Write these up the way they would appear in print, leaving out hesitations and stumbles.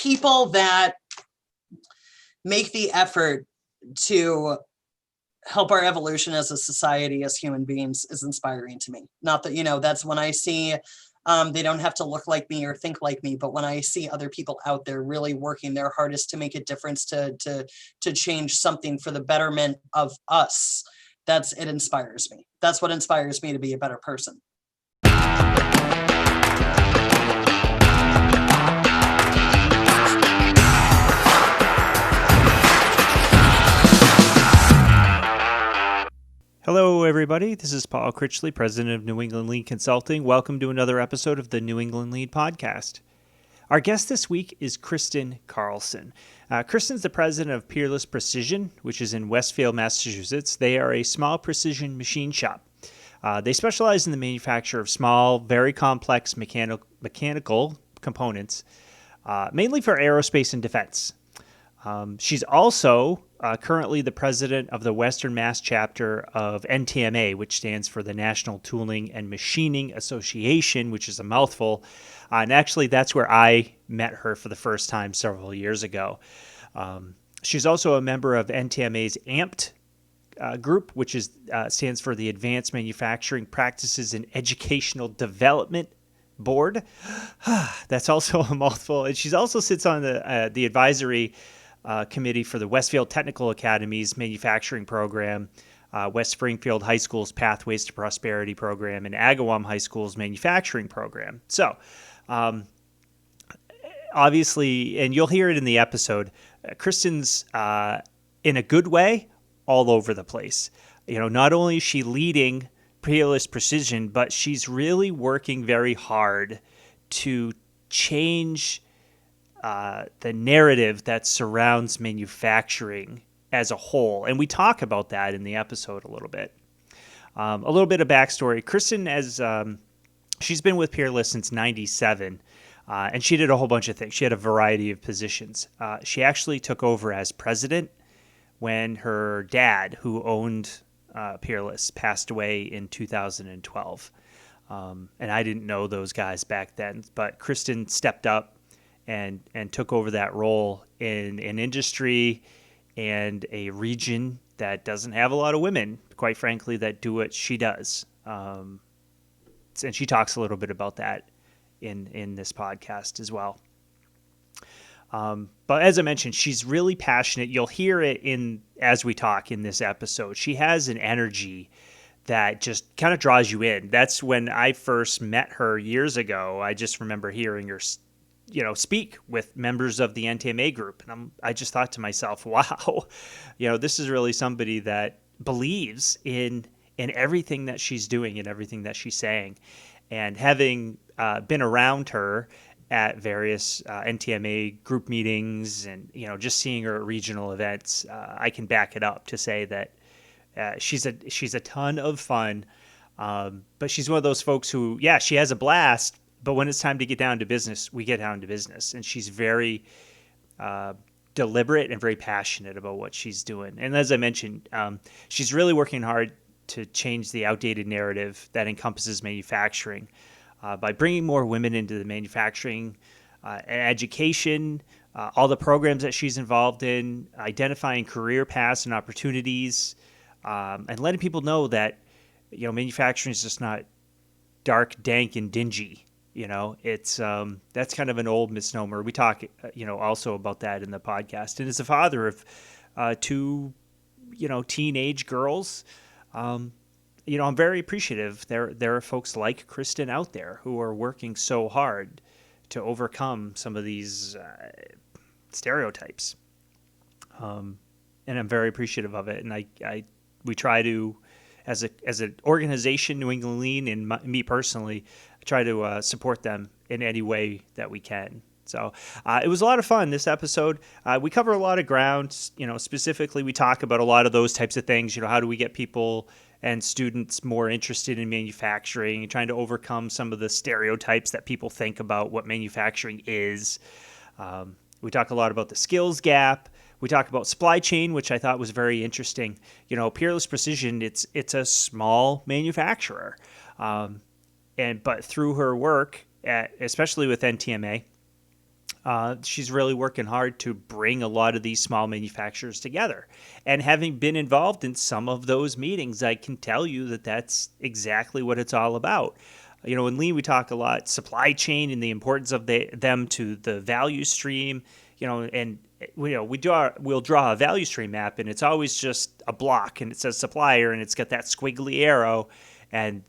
people that make the effort to help our evolution as a society, as human beings, is inspiring to me. Not that, that's when I see they don't have to look like me or think like me, but when I see other people out there really working their hardest to make a difference, to change something for the betterment of us, it inspires me. That's what inspires me to be a better person. Hello, everybody. This is Paul Critchley, President of New England Lean Consulting. Welcome to another episode of the New England Lean Podcast. Our guest this week is Kristin Carlson. Kristin's the President of Peerless Precision, which is in Westfield, Massachusetts. They are a small precision machine shop. They specialize in the manufacture of small, very complex mechanical components, mainly for aerospace and defense. She's also currently the president of the Western Mass chapter of NTMA, which stands for the National Tooling and Machining Association, which is a mouthful. And actually, that's where I met her for the first time several years ago. She's also a member of NTMA's AMPT group, which stands for the Advanced Manufacturing Practices and Educational Development Board. That's also a mouthful. And she also sits on the advisory committee for the Westfield Technical Academy's manufacturing program, West Springfield High School's Pathways to Prosperity program, and Agawam High School's manufacturing program. So, obviously, and you'll hear it in the episode, Kristin's, in a good way, all over the place. Not only is she leading Peerless Precision, but she's really working very hard to change the narrative that surrounds manufacturing as a whole. And we talk about that in the episode a little bit. A little bit of backstory. Kristin, she's been with Peerless since 97, and she did a whole bunch of things. She had a variety of positions. She actually took over as president when her dad, who owned Peerless, passed away in 2012. And I didn't know those guys back then, but Kristin stepped up and took over that role in an industry and a region that doesn't have a lot of women, quite frankly, that do what she does. And she talks a little bit about that in this podcast as well. But as I mentioned, she's really passionate. You'll hear it as we talk in this episode. She has an energy that just kind of draws you in. That's when I first met her years ago. I just remember hearing her speak with members of the NTMA group. And I just thought to myself, wow, this is really somebody that believes in everything that she's doing and everything that she's saying. And having been around her at various NTMA group meetings and, just seeing her at regional events, I can back it up to say that she's a ton of fun. But she's one of those folks who, she has a blast, but when it's time to get down to business, we get down to business. And she's very deliberate and very passionate about what she's doing. And as I mentioned, she's really working hard to change the outdated narrative that encompasses manufacturing by bringing more women into the manufacturing and education, all the programs that she's involved in, identifying career paths and opportunities, and letting people know that, manufacturing is just not dark, dank, and dingy. It's that's kind of an old misnomer. We talk, also about that in the podcast. And as a father of two, teenage girls, I'm very appreciative. There are folks like Kristin out there who are working so hard to overcome some of these stereotypes. And I'm very appreciative of it. And we try to, as an organization, New England Lean, and me personally, try to support them in any way that we can. So it was a lot of fun, this episode. We cover a lot of ground. Specifically, we talk about a lot of those types of things. How do we get people and students more interested in manufacturing and trying to overcome some of the stereotypes that people think about what manufacturing is. We talk a lot about the skills gap. We talk about supply chain, which I thought was very interesting. Peerless Precision, it's a small manufacturer. But through her work, especially with NTMA, she's really working hard to bring a lot of these small manufacturers together. And having been involved in some of those meetings, I can tell you that that's exactly what it's all about. You know, in Lean, we talk a lot supply chain and the importance of them to the value stream. You know, and we'll draw a value stream map, and it's always just a block, and it says supplier, and it's got that squiggly arrow, and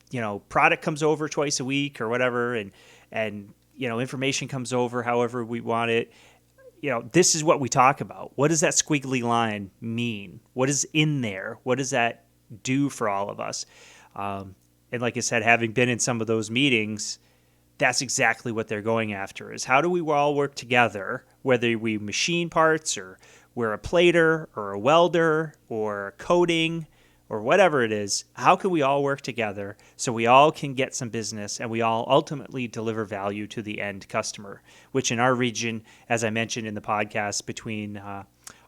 product comes over twice a week or whatever, and information comes over however we want it. This is what we talk about. What does that squiggly line mean? What is in there? What does that do for all of us? And like I said, having been in some of those meetings, that's exactly what they're going after, is how do we all work together, whether we machine parts or we're a plater or a welder or coding or whatever it is. How can we all work together so we all can get some business and we all ultimately deliver value to the end customer, which in our region, as I mentioned in the podcast, between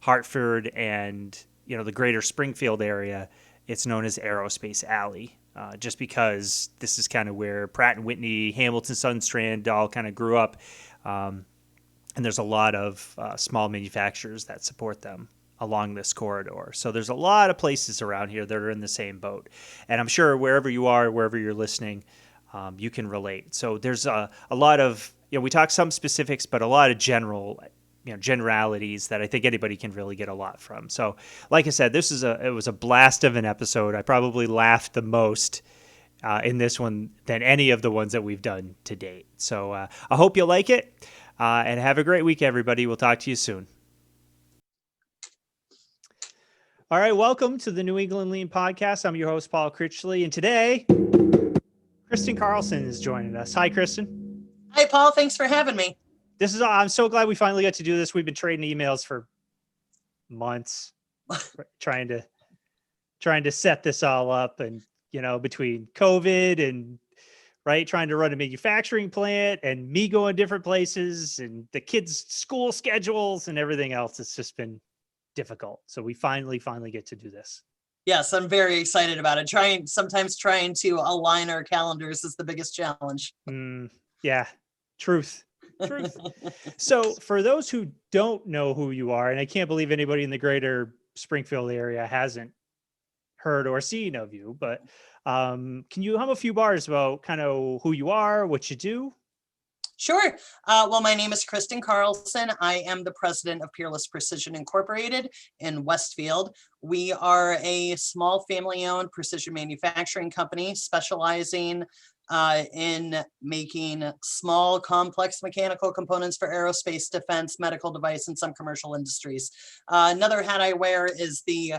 Hartford and the greater Springfield area, it's known as Aerospace Alley. Just because this is kind of where Pratt & Whitney, Hamilton Sundstrand all kind of grew up. And there's a lot of small manufacturers that support them along this corridor. So there's a lot of places around here that are in the same boat. And I'm sure wherever you are, wherever you're listening, you can relate. So there's a lot of, we talk some specifics, but a lot of generalities that I think anybody can really get a lot from. So like I said, it was a blast of an episode. I probably laughed the most in this one than any of the ones that we've done to date. So I hope you like it and have a great week, everybody. We'll talk to you soon. All right. Welcome to the New England Lean Podcast. I'm your host, Paul Critchley. And today, Kristin Carlson is joining us. Hi, Kristin. Hi, Paul. Thanks for having me. I'm so glad we finally got to do this. We've been trading emails for months, trying to set this all up, and between COVID and trying to run a manufacturing plant and me going different places and the kids' school schedules and everything else, it's just been difficult. So we finally get to do this. Yes, I'm very excited about it. Sometimes trying to align our calendars is the biggest challenge. Yeah, truth. So for those who don't know who you are, and I can't believe anybody in the greater Springfield area hasn't heard or seen of you, but can you hum a few bars about kind of who you are, what you do? Sure. Well, my name is Kristin Carlson. I am the president of Peerless Precision Incorporated in Westfield. We are a small family-owned precision manufacturing company specializing in making small, complex mechanical components for aerospace, defense, medical device, and some commercial industries. Another hat I wear is the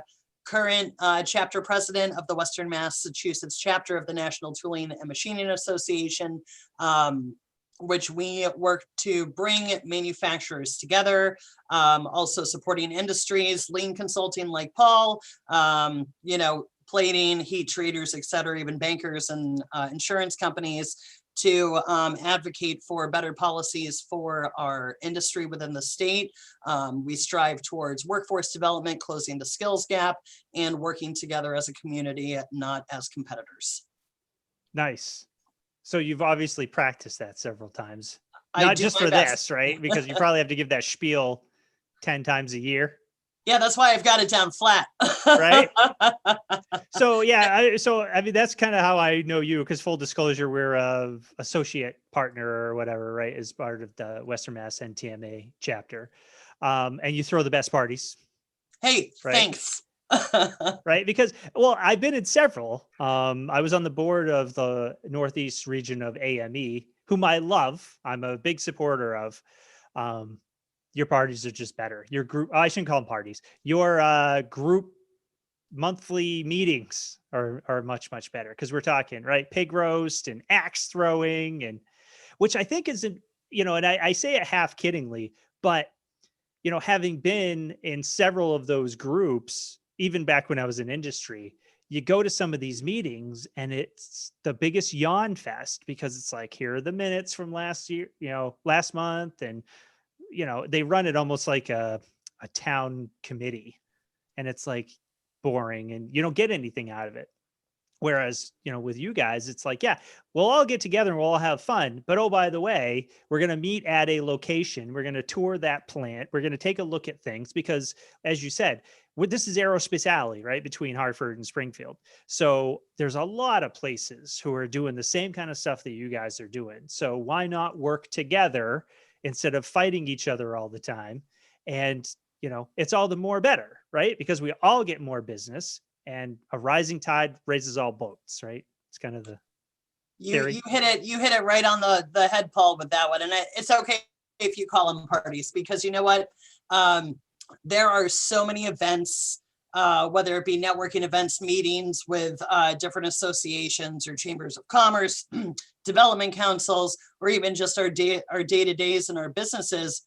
current chapter president of the Western Massachusetts chapter of the National Tooling and Machining Association, which we work to bring manufacturers together, also supporting industries, lean consulting like Paul, plating, heat treaters, et cetera, even bankers and insurance companies to advocate for better policies for our industry within the state. We strive towards workforce development, closing the skills gap, and working together as a community, not as competitors. Nice. So you've obviously practiced that several times, I not do just my for best. this, right? Because you probably have to give that spiel 10 times a year. Yeah, that's why I've got it down flat. Right. So yeah, I mean that's kind of how I know you, because full disclosure, we're a associate partner or whatever, right, as part of the Western Mass NTMA chapter. And you throw the best parties. Hey, right? Thanks. Right, because I've been in several. I was on the board of the Northeast region of AME, whom I love. I'm a big supporter of. Your parties are just better. Your group, I shouldn't call them parties. Your group monthly meetings are much better, because we're talking pig roast and axe throwing, and which I think isn't, and I say it half kiddingly, but having been in several of those groups, even back when I was in industry, you go to some of these meetings and it's the biggest yawn fest, because it's like, here are the minutes from last year, last month. And, they run it almost like a town committee, and it's like boring and you don't get anything out of it. Whereas, with you guys, it's like, yeah, we'll all get together and we'll all have fun. But oh, by the way, we're going to meet at a location. We're going to tour that plant. We're going to take a look at things because, as you said, this is Aerospace Alley, right? Between Hartford and Springfield. So there's a lot of places who are doing the same kind of stuff that you guys are doing. So why not work together instead of fighting each other all the time? And, it's all the more better, right? Because we all get more business. And a rising tide raises all boats, right? It's kind of the theory. You hit it right on the head, Paul, with that one. And it's okay if you call them parties, because you know what? There are so many events, whether it be networking events, meetings with different associations or chambers of commerce, development councils, or even just our day-to-days and our businesses,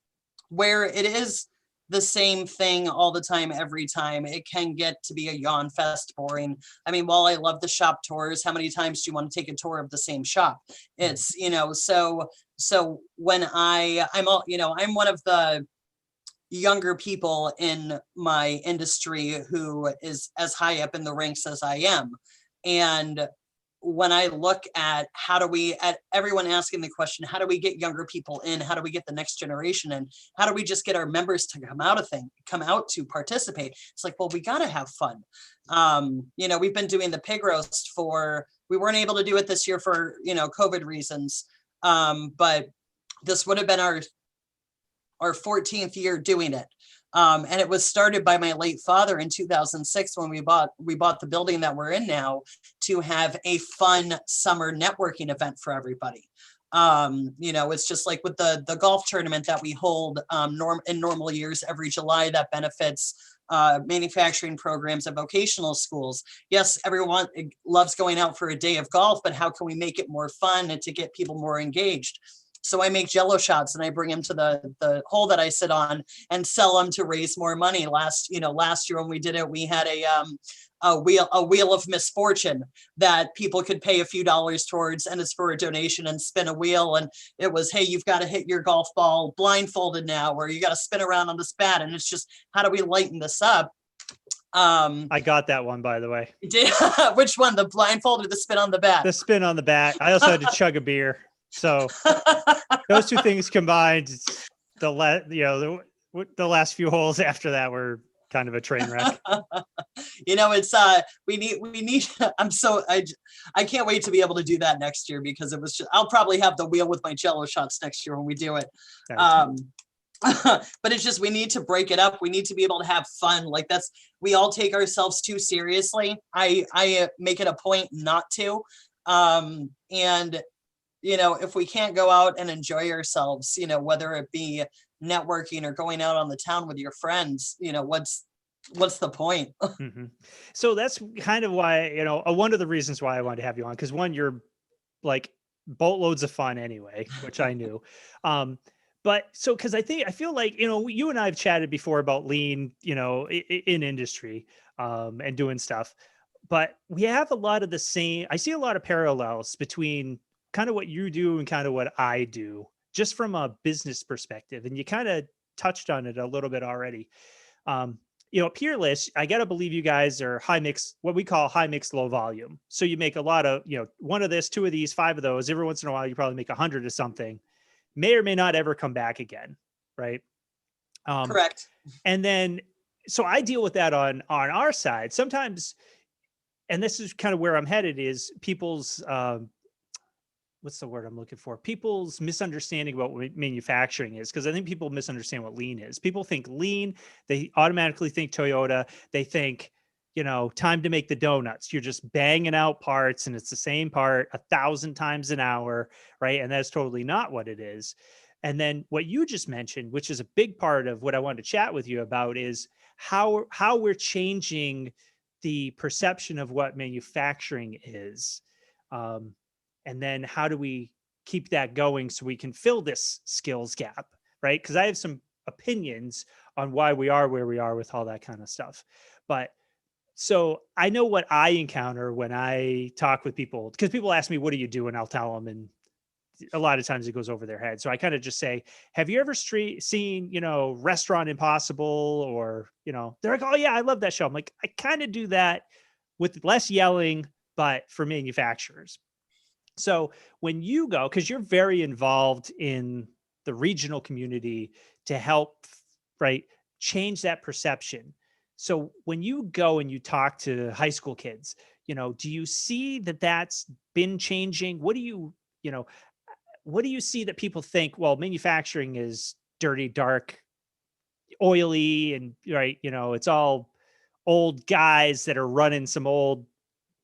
where it is the same thing all the time, every time. It can get to be a yawn fest, boring. I mean, while I love the shop tours, how many times do you want to take a tour of the same shop? It's, so when I'm one of the younger people in my industry who is as high up in the ranks as I am. And when I look at at everyone asking the question, how do we get younger people in? How do we get the next generation in? How do we just get our members to come out to participate? It's like, well, we got to have fun. We've been doing the pig roast we weren't able to do it this year for, COVID reasons. But this would have been our 14th year doing it. And it was started by my late father in 2006 when we bought the building that we're in now to have a fun summer networking event for everybody. It's just like with the golf tournament that we hold in normal years every July that benefits manufacturing programs at vocational schools. Yes, everyone loves going out for a day of golf, but how can we make it more fun and to get people more engaged? So I make Jello shots and I bring them to the hole that I sit on and sell them to raise more money. Last year when we did it, we had a wheel of misfortune that people could pay a few dollars towards, and it's for a donation, and spin a wheel. And it was, hey, you've got to hit your golf ball blindfolded now, or you got to spin around on this bat. And it's just, how do we lighten this up? I got that one, by the way. Which one, the blindfold or the spin on the bat? The spin on the bat. I also had to chug a beer. So those two things combined, the last few holes after that were kind of a train wreck. It's we need I can't wait to be able to do that next year, because I'll probably have the wheel with my Jello shots next year when we do it. But it's just, we need to break it up. We need to be able to have fun. Like we all take ourselves too seriously. I make it a point not to. And if we can't go out and enjoy ourselves, whether it be networking or going out on the town with your friends, what's the point? Mm-hmm. So that's kind of why, one of the reasons why I wanted to have you on, because one, you're like boatloads of fun anyway, which I knew. But so, because I feel like, you and I have chatted before about lean, in industry and doing stuff, but we have a lot of the same, I see a lot of parallels between kind of what you do and kind of what I do, just from a business perspective. And you kind of touched on it a little bit already. Peerless, I got to believe you guys are high mix, what we call high mix, low volume. So you make a lot of, one of this, two of these, five of those. Every once in a while, you probably make 100 of something, may or may not ever come back again. Right. Correct. And then, so I deal with that on our side sometimes. And this is kind of where I'm headed, is people's, what's the word I'm looking for? People's misunderstanding about what manufacturing is. Because I think people misunderstand what lean is. People think lean, they automatically think Toyota. They think, time to make the donuts. You're just banging out parts and it's the same part 1,000 times an hour, right? And that's totally not what it is. And then what you just mentioned, which is a big part of what I wanted to chat with you about, is how we're changing the perception of what manufacturing is. And then how do we keep that going so we can fill this skills gap, right? Because I have some opinions on why we are where we are with all that kind of stuff. But so I know what I encounter when I talk with people, because people ask me, what do you do? And I'll tell them, and a lot of times it goes over their head. So I kind of just say, have you ever seen, Restaurant Impossible? Or, they're like, oh yeah, I love that show. I'm like, I kind of do that with less yelling, but for manufacturers. So when you go, because you're very involved in the regional community to help, right, change that perception. So when you go and you talk to high school kids, do you see that that's been changing? What do you see that people think, well, manufacturing is dirty, dark, oily, and right, it's all old guys that are running some old,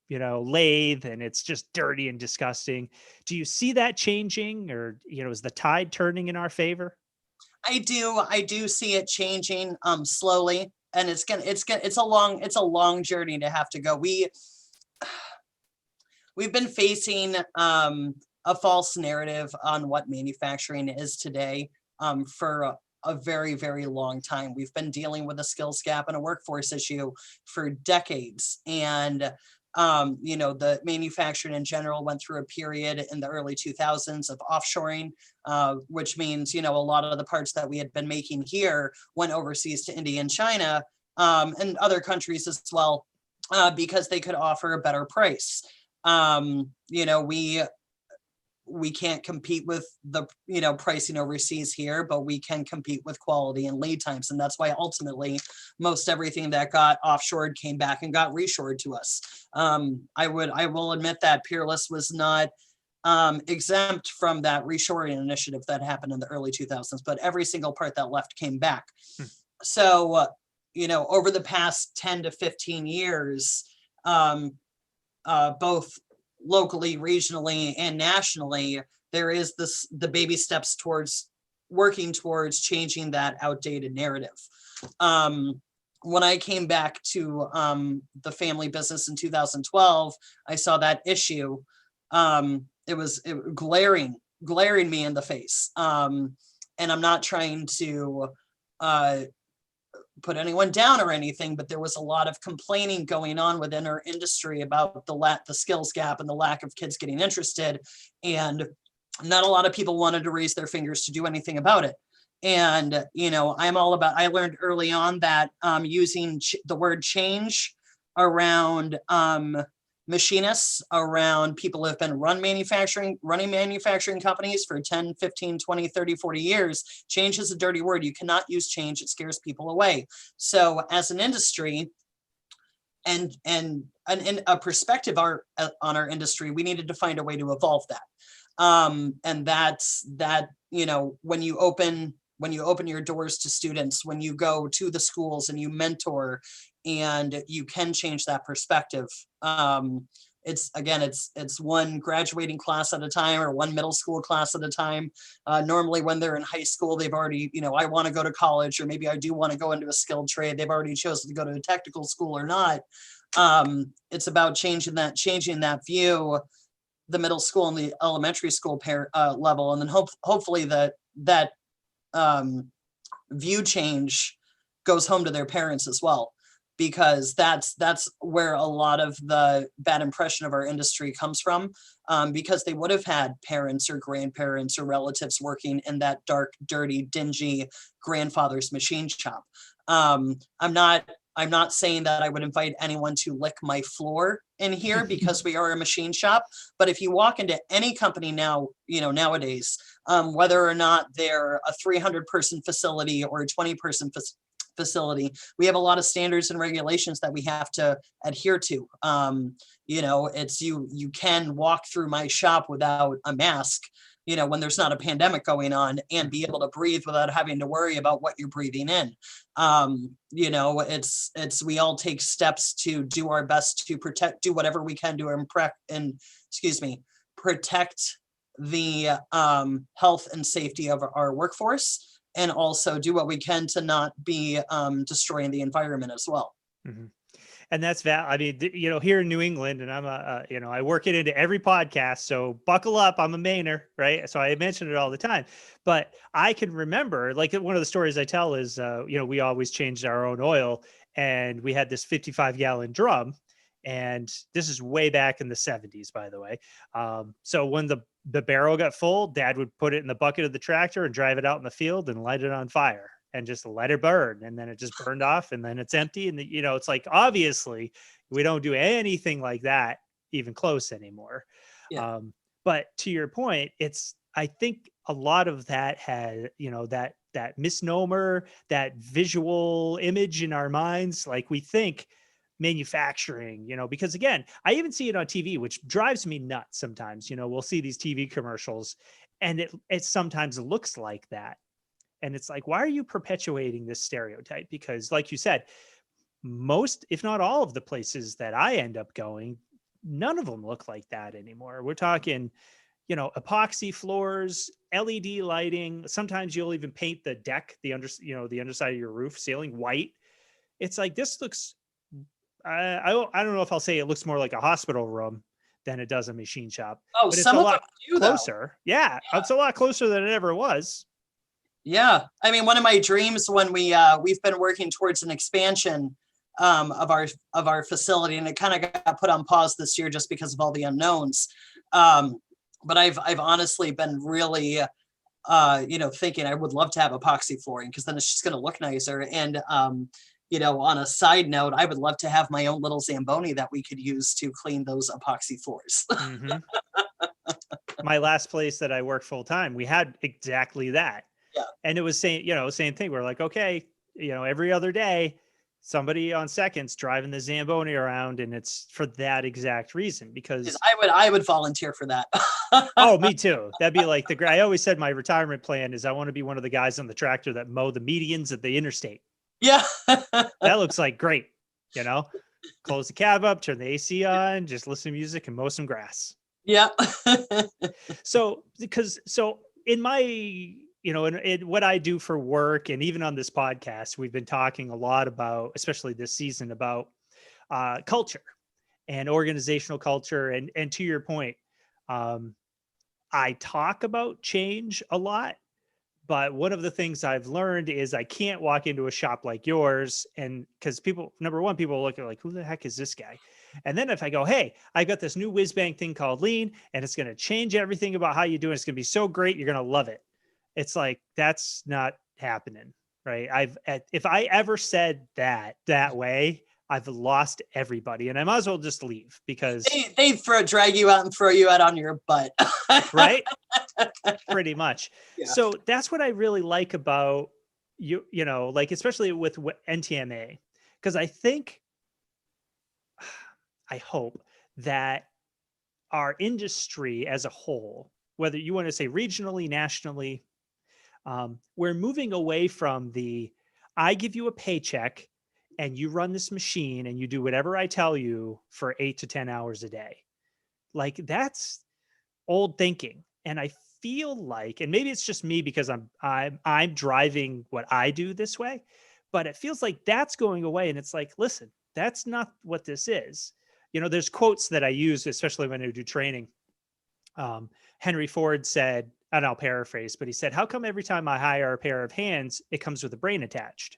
lathe, and it's just dirty and disgusting. Do you see that changing, or, is the tide turning in our favor? I do see it changing slowly, and it's a long journey to have to go. We've been facing a false narrative on what manufacturing is today for a very, very long time. We've been dealing with a skills gap and a workforce issue for decades. And the manufacturing in general went through a period in the early 2000s of offshoring, which means, a lot of the parts that we had been making here went overseas to India and China and other countries as well, because they could offer a better price. We can't compete with the, pricing overseas here, but we can compete with quality and lead times. And that's why ultimately most everything that got offshored came back and got reshored to us. I will admit that Peerless was not exempt from that reshoring initiative that happened in the early 2000s, but every single part that left came back. So, over the past 10 to 15 years, both locally, regionally, and nationally, there is the baby steps towards working towards changing that outdated narrative. When I came back to the family business in 2012, I saw that issue. It was glaring me in the face. And I'm not trying to put anyone down or anything, but there was a lot of complaining going on within our industry about the skills gap and the lack of kids getting interested. And not a lot of people wanted to raise their fingers to do anything about it. And, I learned early on that using the word change around machinists, around people who have been running manufacturing companies for 10, 15, 20, 30, 40 years. Change is a dirty word. You cannot use change. It scares people away. So as an industry and a perspective on our industry, we needed to find a way to evolve that. And that's that, when you open your doors to students, when you go to the schools and you mentor, and you can change that perspective. It's one graduating class at a time, or one middle school class at a time. Normally when they're in high school, they've already, I want to go to college, or maybe I do want to go into a skilled trade. They've already chosen to go to a technical school or not. It's about changing that view, the middle school and the elementary school level. And then hopefully that view change goes home to their parents as well, because that's where a lot of the bad impression of our industry comes from, because they would have had parents or grandparents or relatives working in that dark, dirty, dingy grandfather's machine shop. I'm not saying that I would invite anyone to lick my floor in here because we are a machine shop. But if you walk into any company now, nowadays, whether or not they're a 300-person facility or a 20-person facility, we have a lot of standards and regulations that we have to adhere to. It's you can walk through my shop without a mask, when there's not a pandemic going on, and be able to breathe without having to worry about what you're breathing in. We all take steps to do our best to do whatever we can to protect the health and safety of our workforce, and also do what we can to not be destroying the environment as well. Mm-hmm. And that's here in New England, and I'm I work it into every podcast. So buckle up. I'm a Mainer, right? So I mention it all the time, but I can remember, like, one of the stories I tell is, we always changed our own oil, and we had this 55-gallon drum, and this is way back in the 70s, by the way. So when the barrel got full, Dad would put it in the bucket of the tractor and drive it out in the field and light it on fire and just let it burn. And then it just burned off, and then it's empty. And it's like, obviously we don't do anything like that, even close anymore. Yeah. But to your point, I think a lot of that had, that misnomer, that visual image in our minds, like we think manufacturing, because again, I even see it on TV, which drives me nuts sometimes. We'll see these TV commercials and it sometimes looks like that. And it's like, why are you perpetuating this stereotype? Because like you said, most, if not all of the places that I end up going, none of them look like that anymore. We're talking, epoxy floors, LED lighting. Sometimes you'll even paint the deck, the underside of your roof ceiling white. It's like, this looks, I don't know if I'll say it looks more like a hospital room than it does a machine shop, Oh, but it's some a of them lot do though. closer. Yeah, it's a lot closer than it ever was. Yeah. I mean, one of my dreams when we've been working towards an expansion of our facility, and it kind of got put on pause this year just because of all the unknowns. But I've honestly been really thinking I would love to have epoxy flooring because then it's just going to look nicer. And on a side note, I would love to have my own little Zamboni that we could use to clean those epoxy floors. Mm-hmm. My last place that I worked full time, we had exactly that. Yeah. And it was same thing. We're like, okay, every other day, somebody on seconds driving the Zamboni around, and it's for that exact reason. Because I would volunteer for that. oh, me too. That'd be like I always said my retirement plan is I want to be one of the guys on the tractor that mow the medians at the interstate. Yeah. That looks like great. Close the cab up, turn the AC on, just listen to music and mow some grass. Yeah. So in my, in what I do for work, and even on this podcast, we've been talking a lot about, especially this season, about culture and organizational culture. And to your point, I talk about change a lot, but one of the things I've learned is I can't walk into a shop like yours, and because number one, people look at like, who the heck is this guy? And then if I go, hey, I got this new whiz bang thing called lean, and it's going to change everything about how you do it. It's going to be so great. You're going to love it. It's like, that's not happening. Right. If I ever said that way, I've lost everybody, and I might as well just leave because they drag you out and throw you out on your butt. Right. Pretty much. Yeah. So that's what I really like about like, especially with NTMA, because I hope that our industry as a whole, whether you want to say regionally, nationally, we're moving away from I give you a paycheck and you run this machine and you do whatever I tell you for 8 to 10 hours a day. Like, that's old thinking. And I feel like, and maybe it's just me because I'm driving what I do this way, but it feels like that's going away. And it's like, listen, that's not what this is. There's quotes that I use, especially when I do training. Henry Ford said, and I'll paraphrase, but he said, how come every time I hire a pair of hands, it comes with a brain attached?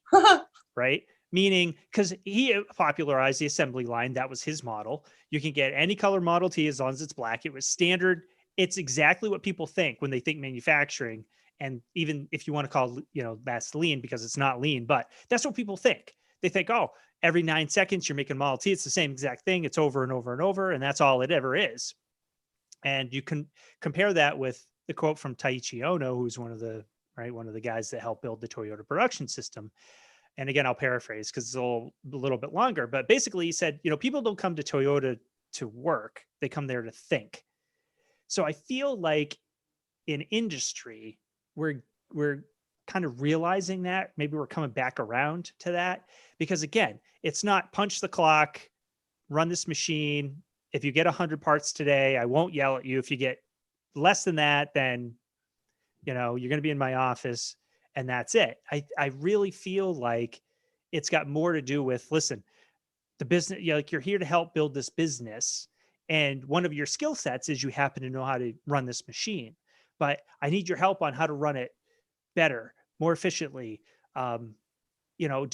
Right? Meaning, because he popularized the assembly line. That was his model. You can get any color Model T as long as it's black. It was standard. It's exactly what people think when they think manufacturing. And even if you want to call, that's lean, because it's not lean, but that's what people think. They think, oh, every 9 seconds you're making Model T. It's the same exact thing. It's over and over and over. And that's all it ever is. And you can compare that with the quote from Taiichi Ohno, who's one of the guys that helped build the Toyota production system. And again, I'll paraphrase because it's a little bit longer, but basically he said, people don't come to Toyota to work. They come there to think. So I feel like in industry, we're kind of realizing that. Maybe we're coming back around to that, because again, it's not punch the clock, run this machine. If you get 100 parts today, I won't yell at you. If you get less than that, then, you're going to be in my office, and that's it. I really feel like it's got more to do with, listen, the business, you're here to help build this business. And one of your skill sets is you happen to know how to run this machine, but I need your help on how to run it better, more efficiently. Do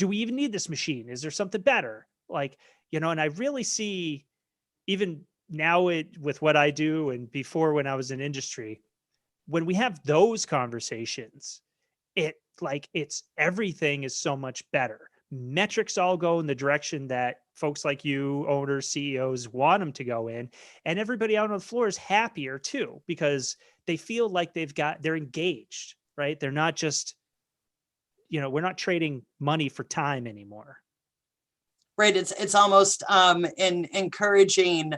we even need this machine? Is there something better? And I really see, even now with what I do and before when I was in industry, when we have those conversations, it's everything is so much better. Metrics all go in the direction that folks like you, owners, CEOs, want them to go in, and everybody out on the floor is happier too, because they feel like they're engaged, right? They're not just, we're not trading money for time anymore. Right. It's almost in encouraging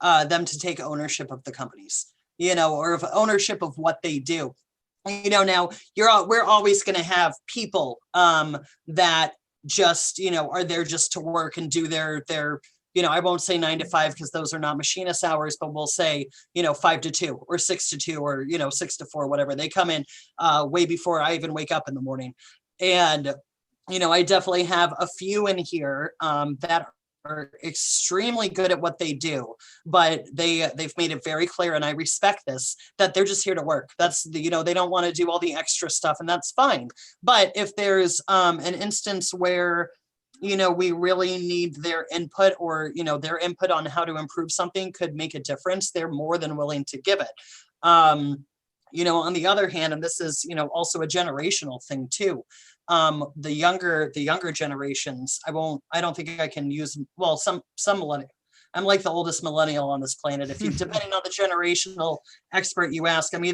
them to take ownership of the companies, or of ownership of what they do. Now we're always going to have people that just, are there just to work and do their, I won't say 9 to 5 because those are not machinist hours, but we'll say, 5 to 2 or 6 to 2 or, 6 to 4, whatever. They come in way before I even wake up in the morning. And, I definitely have a few in here that are extremely good at what they do, but they've made it very clear, and I respect this, that they're just here to work. That's they don't want to do all the extra stuff, and that's fine. But if there's an instance where we really need their input, or their input on how to improve something could make a difference, they're more than willing to give it. On the other hand, and this is also a generational thing too, the younger generations, I don't think I can use, well, some millennial. I'm like the oldest millennial on this planet. If you, depending on the generational expert you ask, I'm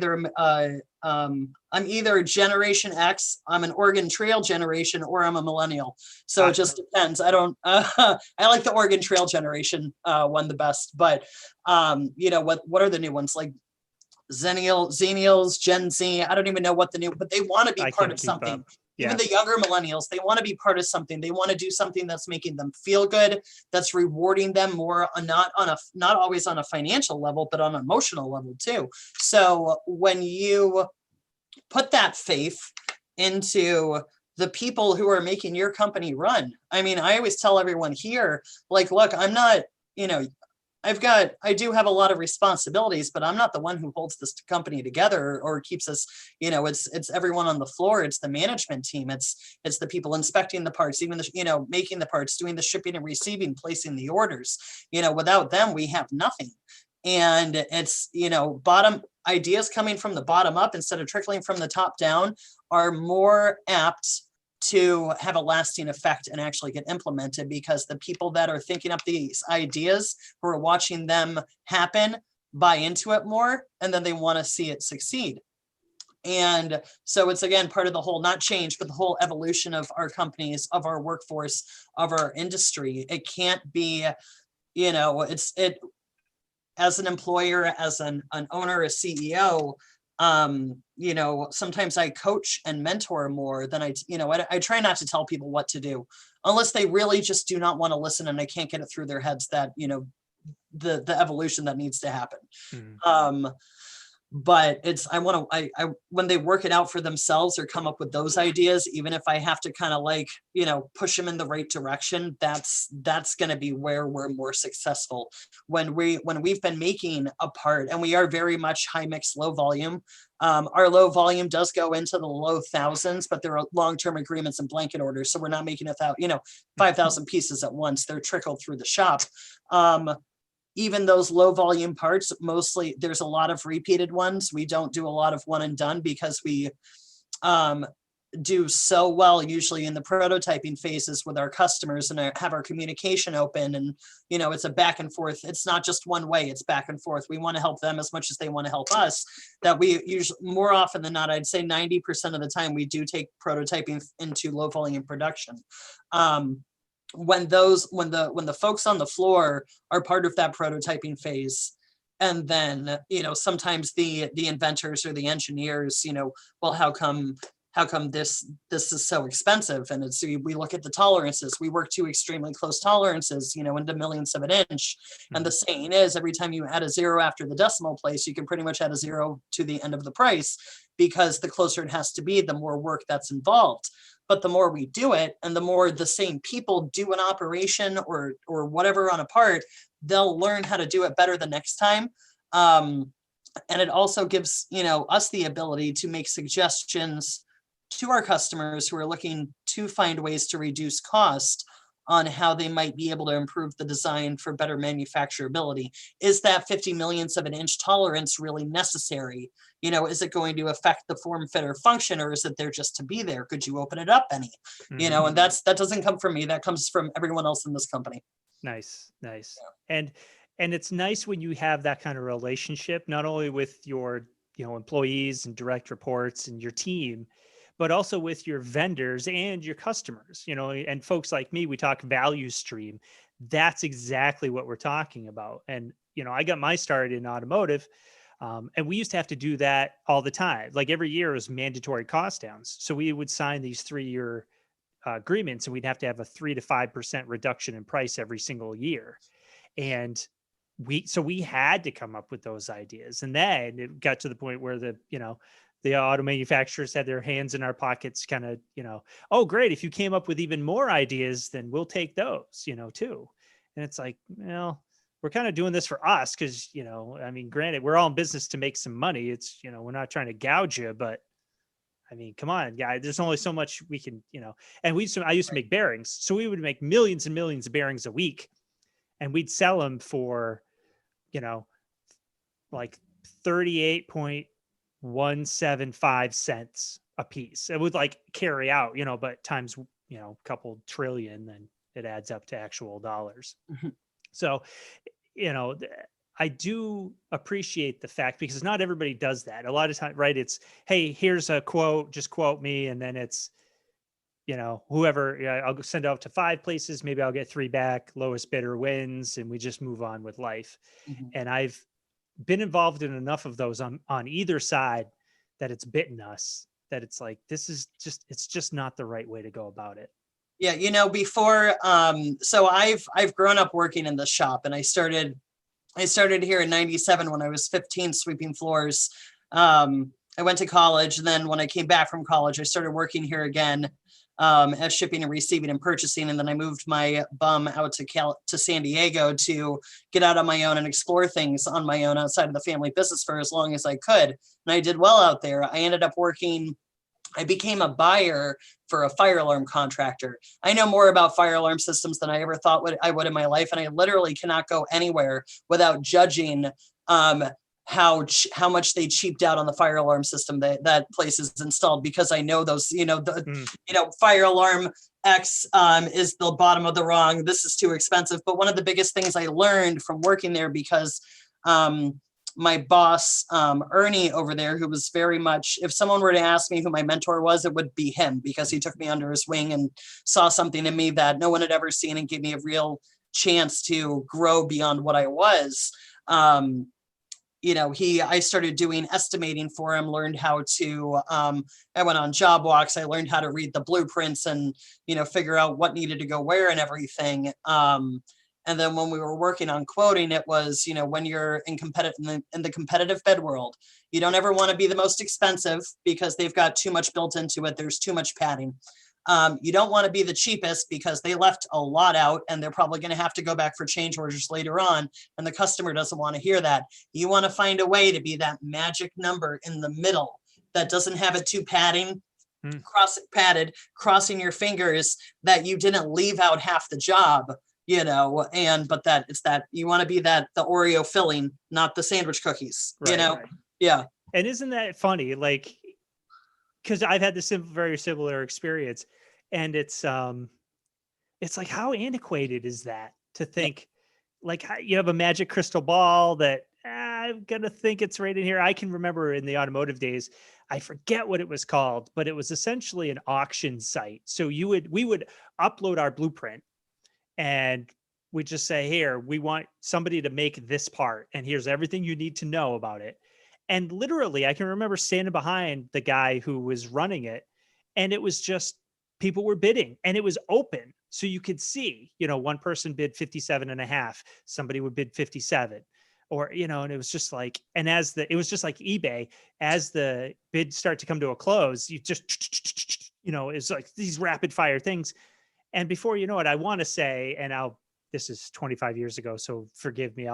either Generation X, I'm an Oregon Trail generation, or I'm a millennial. So it just depends. I don't. I like the Oregon Trail generation one the best. But what are the new ones, like Xennials, Gen Z? I don't even know what the new, but they want to be part of something. Yeah. Even the younger millennials, they want to be part of something. They want to do something that's making them feel good, that's rewarding them more, not always on a financial level, but on an emotional level too. So when you put that faith into the people who are making your company run, I mean, I always tell everyone here, like, look, I'm not, I do have a lot of responsibilities, but I'm not the one who holds this company together or keeps us, it's everyone on the floor. It's the management team. It's the people inspecting the parts, even the, making the parts, doing the shipping and receiving, placing the orders. Without them, we have nothing. And it's, bottom ideas coming from the bottom up instead of trickling from the top down are more apt to have a lasting effect and actually get implemented, because the people that are thinking up these ideas, who are watching them happen, buy into it more, and then they want to see it succeed. And so it's, again, part of the whole, not change, but the whole evolution of our companies, of our workforce, of our industry. It can't be, as an employer, as an owner, a CEO, sometimes I coach and mentor more than I try not to tell people what to do, unless they really just do not want to listen and I can't get it through their heads that, the evolution that needs to happen. Mm-hmm. But it's, I when they work it out for themselves or come up with those ideas, even if I have to kind of like, push them in the right direction, that's going to be where we're more successful. When we've been making a part, and we are very much high mix, low volume. Our low volume does go into the low thousands, but there are long-term agreements and blanket orders. So we're not making 5,000 pieces at once. They're trickled through the shop. Even those low volume parts, mostly there's a lot of repeated ones. We don't do a lot of one and done, because we do so well usually in the prototyping phases with our customers, and have our communication open, and it's a back and forth. It's not just one way, it's back and forth. We want to help them as much as they want to help us. That we usually, more often than not, I'd say 90% of the time, we do take prototyping into low volume production. When the folks on the floor are part of that prototyping phase, and then sometimes the inventors or the engineers, well, how come this is so expensive? And it's, we look at the tolerances. We work to extremely close tolerances, into millionths of an inch. And the saying is, every time you add a zero after the decimal place, you can pretty much add a zero to the end of the price, because the closer it has to be, the more work that's involved. But the more we do it, and the more the same people do an operation or whatever on a part, they'll learn how to do it better the next time. And it also gives, us the ability to make suggestions to our customers who are looking to find ways to reduce cost, on how they might be able to improve the design for better manufacturability. Is that 50 millionths of an inch tolerance really necessary? You know, is it going to affect the form, fit, or function, or is it there just to be there? Could you open it up any? You know, and that doesn't come from me. That comes from everyone else in this company. Nice. And it's nice when you have that kind of relationship, not only with your, employees and direct reports and your team, but also with your vendors and your customers, and folks like me, we talk value stream. That's exactly what we're talking about. And, I got my start in automotive, and we used to have to do that all the time. Like every year was mandatory cost downs. So we would sign these 3-year agreements, and we'd have to have a 3 to 5% reduction in price every single year. And we had to come up with those ideas. And then it got to the point where the auto manufacturers had their hands in our pockets, kind of, oh, great. If you came up with even more ideas, then we'll take those, too. And it's like, well, we're kind of doing this for us because, I mean, granted, we're all in business to make some money. It's, we're not trying to gouge you, but I mean, come on, guy, there's only so much we can, and I used to make bearings. So we would make millions and millions of bearings a week, and we'd sell them for, like 38.175 cents a piece. It would like carry out, but times, a couple trillion, then it adds up to actual dollars. So, I do appreciate the fact, because not everybody does that. A lot of time, right? It's, hey, here's a quote, just quote me. And then it's, whoever, I'll send out to 5 places. Maybe I'll get 3 back, lowest bidder wins, and we just move on with life. And I've been involved in enough of those on either side that it's bitten us, that it's like, it's just not the right way to go about it. Yeah. Before, so I've grown up working in the shop, and I started here in 97 when I was 15, sweeping floors. I went to college. And then when I came back from college, I started working here again, as shipping and receiving and purchasing. And then I moved my bum out to San Diego to get out on my own and explore things on my own outside of the family business for as long as I could. And I did well out there. I became a buyer for a fire alarm contractor. I know more about fire alarm systems than I ever thought I would in my life. And I literally cannot go anywhere without judging how much they cheaped out on the fire alarm system that place is installed, because I know those, fire alarm X is the bottom of the rung. This is too expensive. But one of the biggest things I learned from working there, because my boss, Ernie over there, who was very much, if someone were to ask me who my mentor was, it would be him, because he took me under his wing and saw something in me that no one had ever seen and gave me a real chance to grow beyond what I was. I started doing estimating for him, learned how to, I went on job walks. I learned how to read the blueprints and, figure out what needed to go where and everything. And then when we were working on quoting, it was, when you're in the competitive bid world, you don't ever want to be the most expensive, because they've got too much built into it. There's too much padding. You don't want to be the cheapest, because they left a lot out and they're probably going to have to go back for change orders later on. And the customer doesn't want to hear that. You want to find a way to be that magic number in the middle that doesn't have it too padded, crossing your fingers that you didn't leave out half the job. But that it's that you want to be the Oreo filling, not the sandwich cookies, Right. Yeah. And isn't that funny? Like, because I've had this very similar experience, and it's like, how antiquated is that to think, like, you have a magic crystal ball that I'm gonna think it's right in here. I can remember in the automotive days, I forget what it was called, but it was essentially an auction site. So we would upload our blueprint, and we just say, here, we want somebody to make this part, and here's everything you need to know about it. And literally, I can remember standing behind the guy who was running it, and it was just, people were bidding, and it was open. So you could see, one person bid 57.5, somebody would bid 57, or, and it was just like, and it was just like eBay, as the bids start to come to a close, you just, it's like these rapid fire things. And before you know it, I want to say, this is 25 years ago, so forgive me,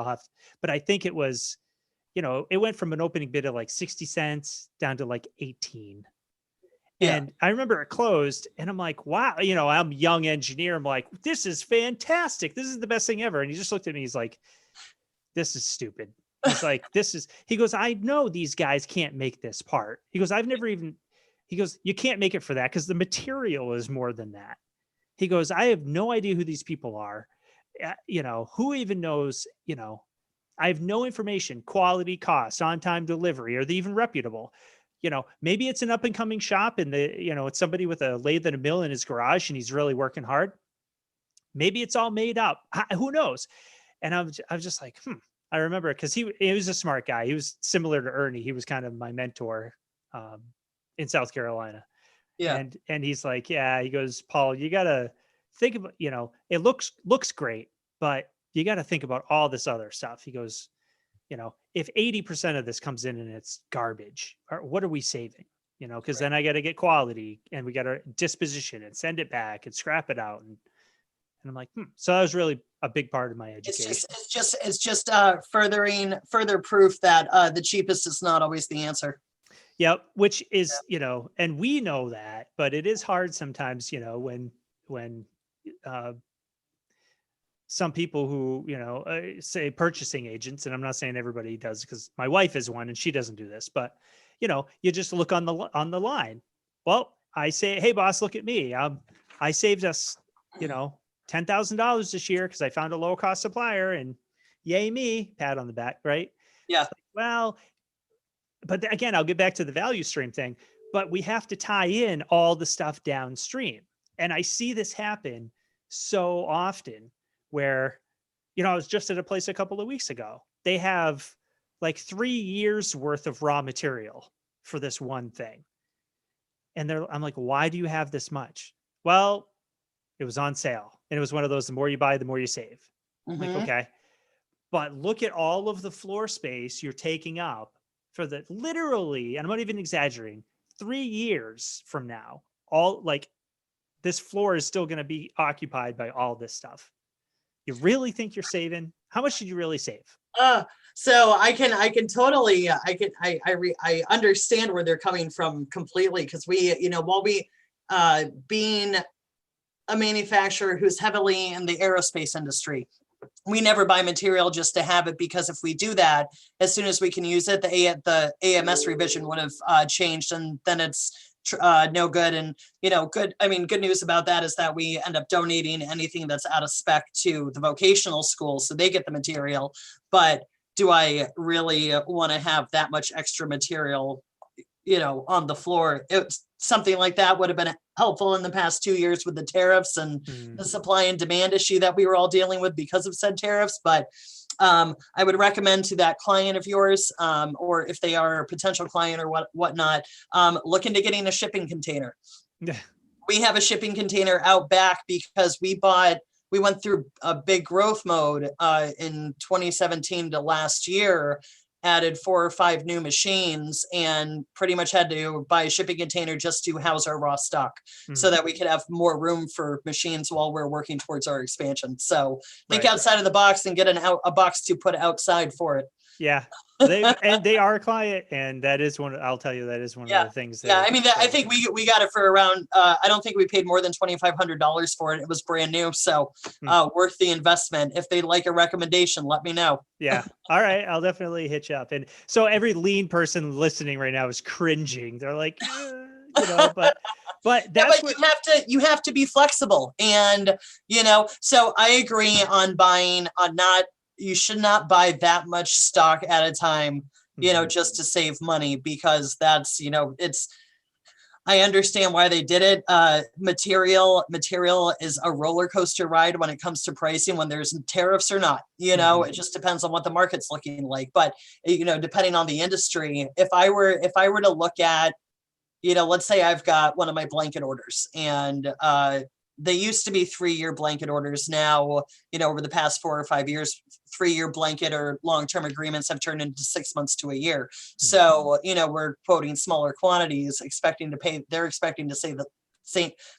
but I think it was, it went from an opening bid of like 60 cents down to like 18. Yeah. And I remember it closed and I'm like, wow, I'm a young engineer. I'm like, this is fantastic. This is the best thing ever. And he just looked at me. He's like, this is stupid. He's like, he goes, I know these guys can't make this part. He goes, he goes, you can't make it for that because the material is more than that. He goes, I have no idea who these people are. Who even knows, I have no information, quality, cost, on-time delivery, are they even reputable? Maybe it's an up and coming shop and it's somebody with a lathe and a mill in his garage and he's really working hard. Maybe it's all made up. Who knows? And I was just like, I remember because he was a smart guy. He was similar to Ernie. He was kind of my mentor in South Carolina. Yeah. And he's like, yeah, he goes, Paul, you got to think about, it looks great, but you got to think about all this other stuff. He goes, if 80% of this comes in and it's garbage, what are we saving? Because then I got to get quality and we got to disposition and send it back and scrap it out. And I'm like, So that was really a big part of my education. It's just further proof that the cheapest is not always the answer. Yeah, which is, and we know that, but it is hard sometimes, when some people who, say purchasing agents, and I'm not saying everybody does because my wife is one and she doesn't do this, but you just look on the line. Well, I say, hey boss, look at me. I saved us, $10,000 this year because I found a low cost supplier and yay me, pat on the back, right? Yeah. Like, well, but again, I'll get back to the value stream thing, but we have to tie in all the stuff downstream. And I see this happen so often where, I was just at a place a couple of weeks ago. They have like 3 years worth of raw material for this one thing. And I'm like, why do you have this much? Well, it was on sale. And it was one of those, the more you buy, the more you save. I'm like, okay. But look at all of the floor space you're taking up for the literally, and I'm not even exaggerating, 3 years from now, this floor is still going to be occupied by all this stuff. You really think you're saving? How much did you really save? So I can totally, I understand where they're coming from completely. Because while we, being a manufacturer who's heavily in the aerospace industry, we never buy material just to have it, because if we do that, as soon as we can use it, the AMS revision would have changed, and then it's no good. And good news about that is that we end up donating anything that's out of spec to the vocational school, so they get the material. But do I really want to have that much extra material, on the floor? It's something like that would have been helpful in the past 2 years with the tariffs and the supply and demand issue that we were all dealing with because of said tariffs. But I would recommend to that client of yours, or if they are a potential client or whatnot, look into getting a shipping container. Yeah. We have a shipping container out back because we went through a big growth mode in 2017 to last year, added 4 or 5 new machines, and pretty much had to buy a shipping container just to house our raw stock so that we could have more room for machines while we're working towards our expansion. So think outside of the box and get a box to put outside for it. Yeah. They are a client, and that is I'll tell you, that is one of the things that. Yeah, I mean, I think we got it for around, I don't think we paid more than $2,500 for it. It was brand new. So worth the investment. If they'd like a recommendation, let me know. Yeah. All right. I'll definitely hit you up. And so every lean person listening right now is cringing. They're like, but that's what you have to be flexible. And, so I agree on you should not buy that much stock at a time, just to save money, because that's, I understand why they did it. Material is a roller coaster ride when it comes to pricing, when there's tariffs or not, it just depends on what the market's looking like. But, depending on the industry, if I were to look at, let's say I've got one of my blanket orders, and, they used to be 3-year blanket orders. Now, over the past 4 or 5 years, 3-year blanket or long-term agreements have turned into 6 months to a year. So, we're quoting smaller quantities, they're expecting to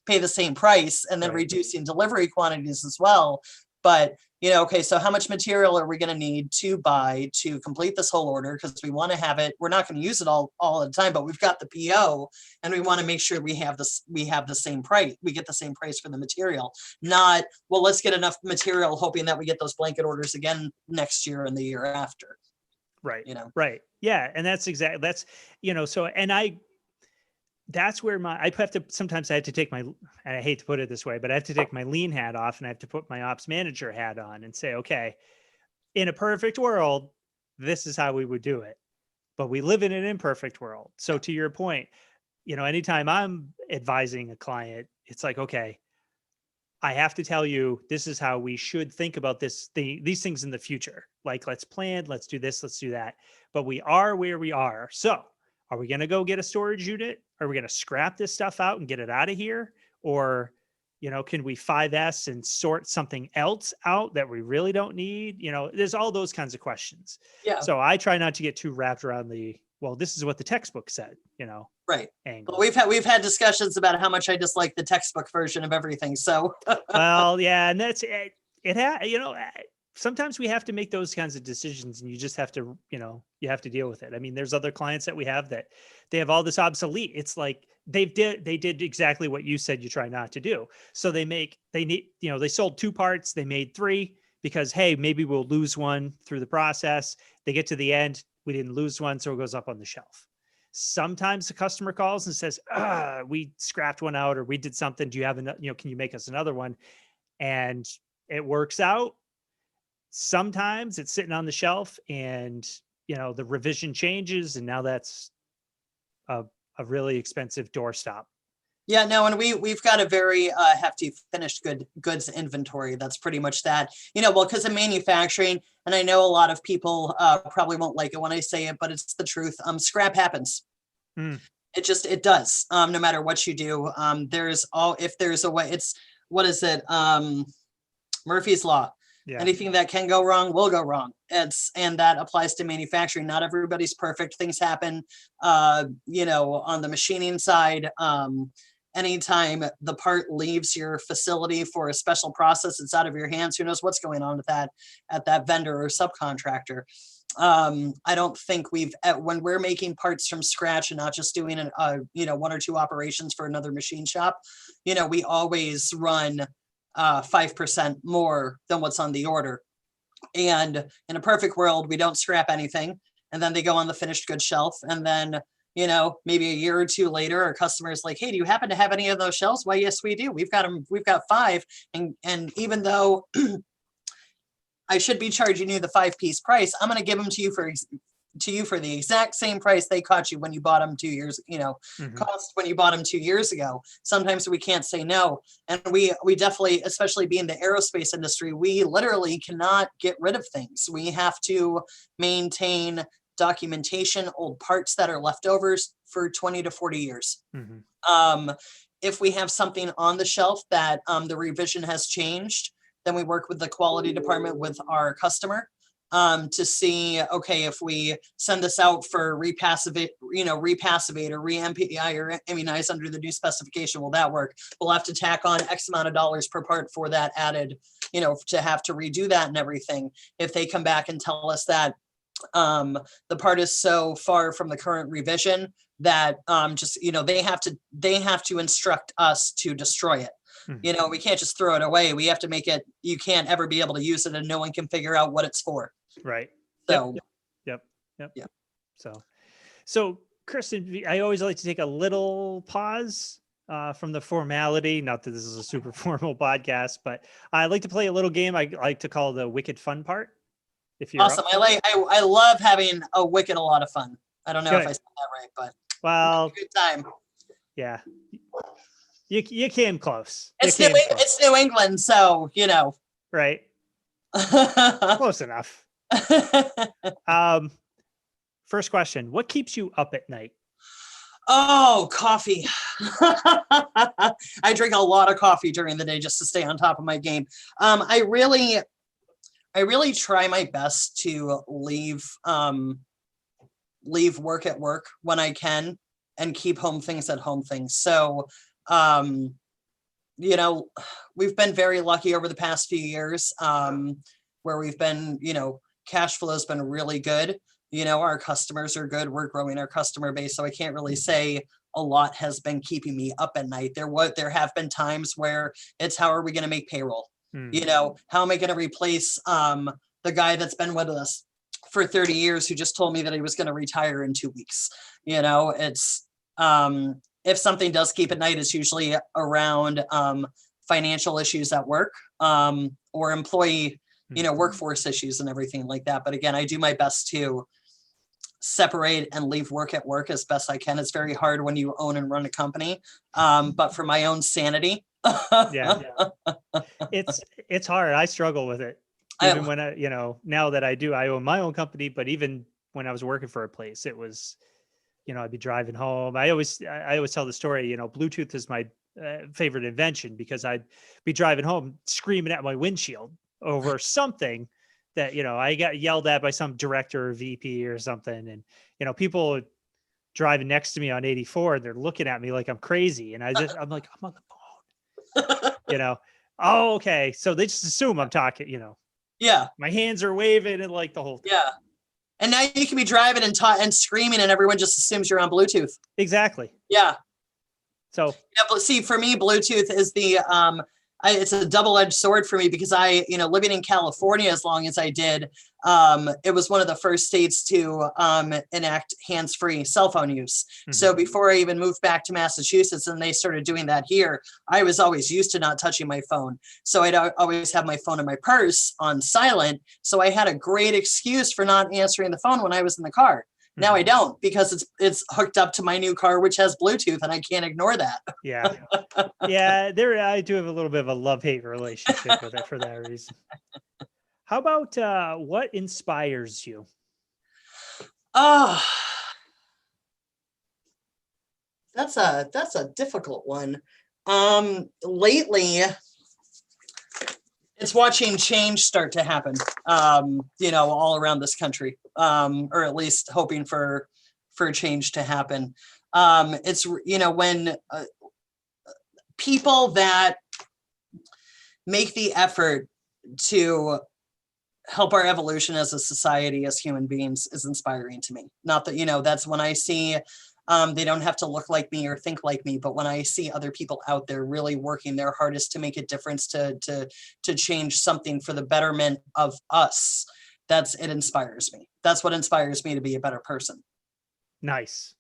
pay the same price, and then reducing delivery quantities as well. But Okay, so how much material are we going to need to buy to complete this whole order? Because we want to have it, we're not going to use it all at the time, but we've got the PO and we want to make sure we have the same price. We get the same price for the material, not, well, let's get enough material hoping that we get those blanket orders again next year and the year after. Right. Right. Yeah. And that's that's where sometimes I have to take and I hate to put it this way, but I have to take my lean hat off and I have to put my ops manager hat on and say, okay, in a perfect world, this is how we would do it. But we live in an imperfect world. So to your point, anytime I'm advising a client, it's like, okay, I have to tell you, this is how we should think about these things in the future. Like, let's plan, let's do this, let's do that. But we are where we are. So are we going to go get a storage unit? Are we going to scrap this stuff out and get it out of here? Or, can we 5S and sort something else out that we really don't need? There's all those kinds of questions. Yeah. So I try not to get too wrapped around this is what the textbook said, right. angle. But we've had discussions about how much I dislike the textbook version of everything. So, well, yeah. And that's it. Sometimes we have to make those kinds of decisions and you just have to, you have to deal with it. I mean, there's other clients that we have that they have all this obsolete. It's like they did exactly what you said you try not to do. So they sold 2 parts, they made 3 because, hey, maybe we'll lose one through the process. They get to the end, we didn't lose one, so it goes up on the shelf. Sometimes the customer calls and says, we scrapped one out or we did something. Do you have enough, can you make us another one? And it works out. Sometimes it's sitting on the shelf and, the revision changes and now that's a really expensive doorstop. Yeah, no, and we've got a very hefty finished goods inventory. That's pretty much that, because of manufacturing, and I know a lot of people probably won't like it when I say it, but it's the truth. Scrap happens. It does. No matter what you do, if there's a way, it's, what is it? Murphy's Law. Yeah. Anything that can go wrong will go wrong. And that applies to manufacturing. Not everybody's perfect. Things happen, on the machining side. Anytime the part leaves your facility for a special process, it's out of your hands. Who knows what's going on with that at that vendor or subcontractor. I don't think when we're making parts from scratch and not just doing 1 or 2 operations for another machine shop, we always run 5% more than what's on the order. And in a perfect world, we don't scrap anything. And then they go on the finished goods shelf. And then, maybe a year or 2 later, our customer is like, hey, do you happen to have any of those shelves? Why, yes, we do. We've got 5. And even though I should be charging you the 5-piece price, I'm going to give them to you for the exact same price they caught you when you bought them 2 years, cost when you bought them 2 years ago. Sometimes we can't say no. And we definitely, especially being the aerospace industry, we literally cannot get rid of things. We have to maintain documentation, old parts that are leftovers for 20 to 40 years. If we have something on the shelf that the revision has changed, then we work with the quality department with our customer to see, okay, if we send this out for repassivate or re-MPI or immunize under the new specification, will that work? We'll have to tack on X amount of dollars per part for that added, to have to redo that and everything. If they come back and tell us that the part is so far from the current revision that they have to instruct us to destroy it. We can't just throw it away. We have to make it, you can't ever be able to use it and no one can figure out what it's for. Right. So, Yep. So Kristin, I always like to take a little pause from the formality. Not that this is a super formal podcast, but I like to play a little game I like to call the wicked fun part. If you're awesome. I love having a wicked, a lot of fun. I don't know if I said that right, but good time. Yeah. You came close. It's New England, so right. Close enough. First question: what keeps you up at night? Oh, coffee. I drink a lot of coffee during the day just to stay on top of my game. I really try my best to leave work at work when I can and keep home things at home things. So you know, we've been very lucky over the past few years, where we've been, cash flow has been really good. Our customers are good. We're growing our customer base. So I can't really say a lot has been keeping me up at night. There have been times where it's, how are we going to make payroll? How am I going to replace the guy that's been with us for 30 years who just told me that he was going to retire in 2 weeks? It's if something does keep at night, it's usually around financial issues at work, or employee, workforce issues and everything like that. But again, I do my best to separate and leave work at work as best I can. It's very hard when you own and run a company, but for my own sanity. Yeah. It's hard. I struggle with it. Even when now that I own my own company, but even when I was working for a place, it was, I'd be driving home. I always tell the story, Bluetooth is my favorite invention, because I'd be driving home screaming at my windshield over something that, I got yelled at by some director or VP or something. And, people driving next to me on 84, and they're looking at me like I'm crazy. And I'm like, I'm on the phone, oh, okay. So they just assume I'm talking, Yeah. My hands are waving and like the whole thing. Yeah. And now you can be driving and screaming, and everyone just assumes you're on Bluetooth. Exactly. Yeah. So yeah, but see, for me, Bluetooth is it's a double-edged sword for me, because living in California as long as I did, it was one of the first states to enact hands-free cell phone use. Mm-hmm. So before I even moved back to Massachusetts and they started doing that here, I was always used to not touching my phone. So I'd always have my phone in my purse on silent. So I had a great excuse for not answering the phone when I was in the car. Now I don't, because it's hooked up to my new car, which has Bluetooth, and I can't ignore that. Yeah. Yeah. I do have a little bit of a love-hate relationship with it for that reason. How about what inspires you? Oh, that's a difficult one. Lately, it's watching change start to happen, all around this country, or at least hoping for change to happen. It's, when people that make the effort to help our evolution as a society, as human beings, is inspiring to me. Not that, that's when I see they don't have to look like me or think like me, but when I see other people out there really working their hardest to make a difference, to change something for the betterment of us, it inspires me. That's what inspires me to be a better person. Nice.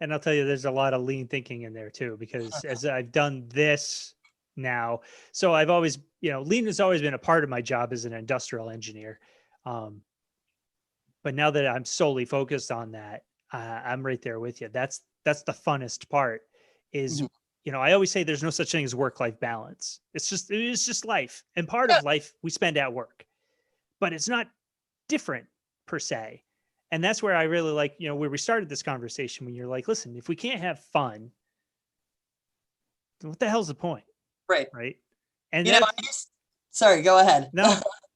And I'll tell you, there's a lot of lean thinking in there too, because as I've done this now, so I've always, lean has always been a part of my job as an industrial engineer. But now that I'm solely focused on that, I'm right there with you. That's the funnest part is, I always say there's no such thing as work-life balance. It's just life. And part of life we spend at work, but it's not different per se. And that's where I really like, where we started this conversation, when you're like, listen, if we can't have fun, then what the hell's the point? Right. Right. And sorry, go ahead. No,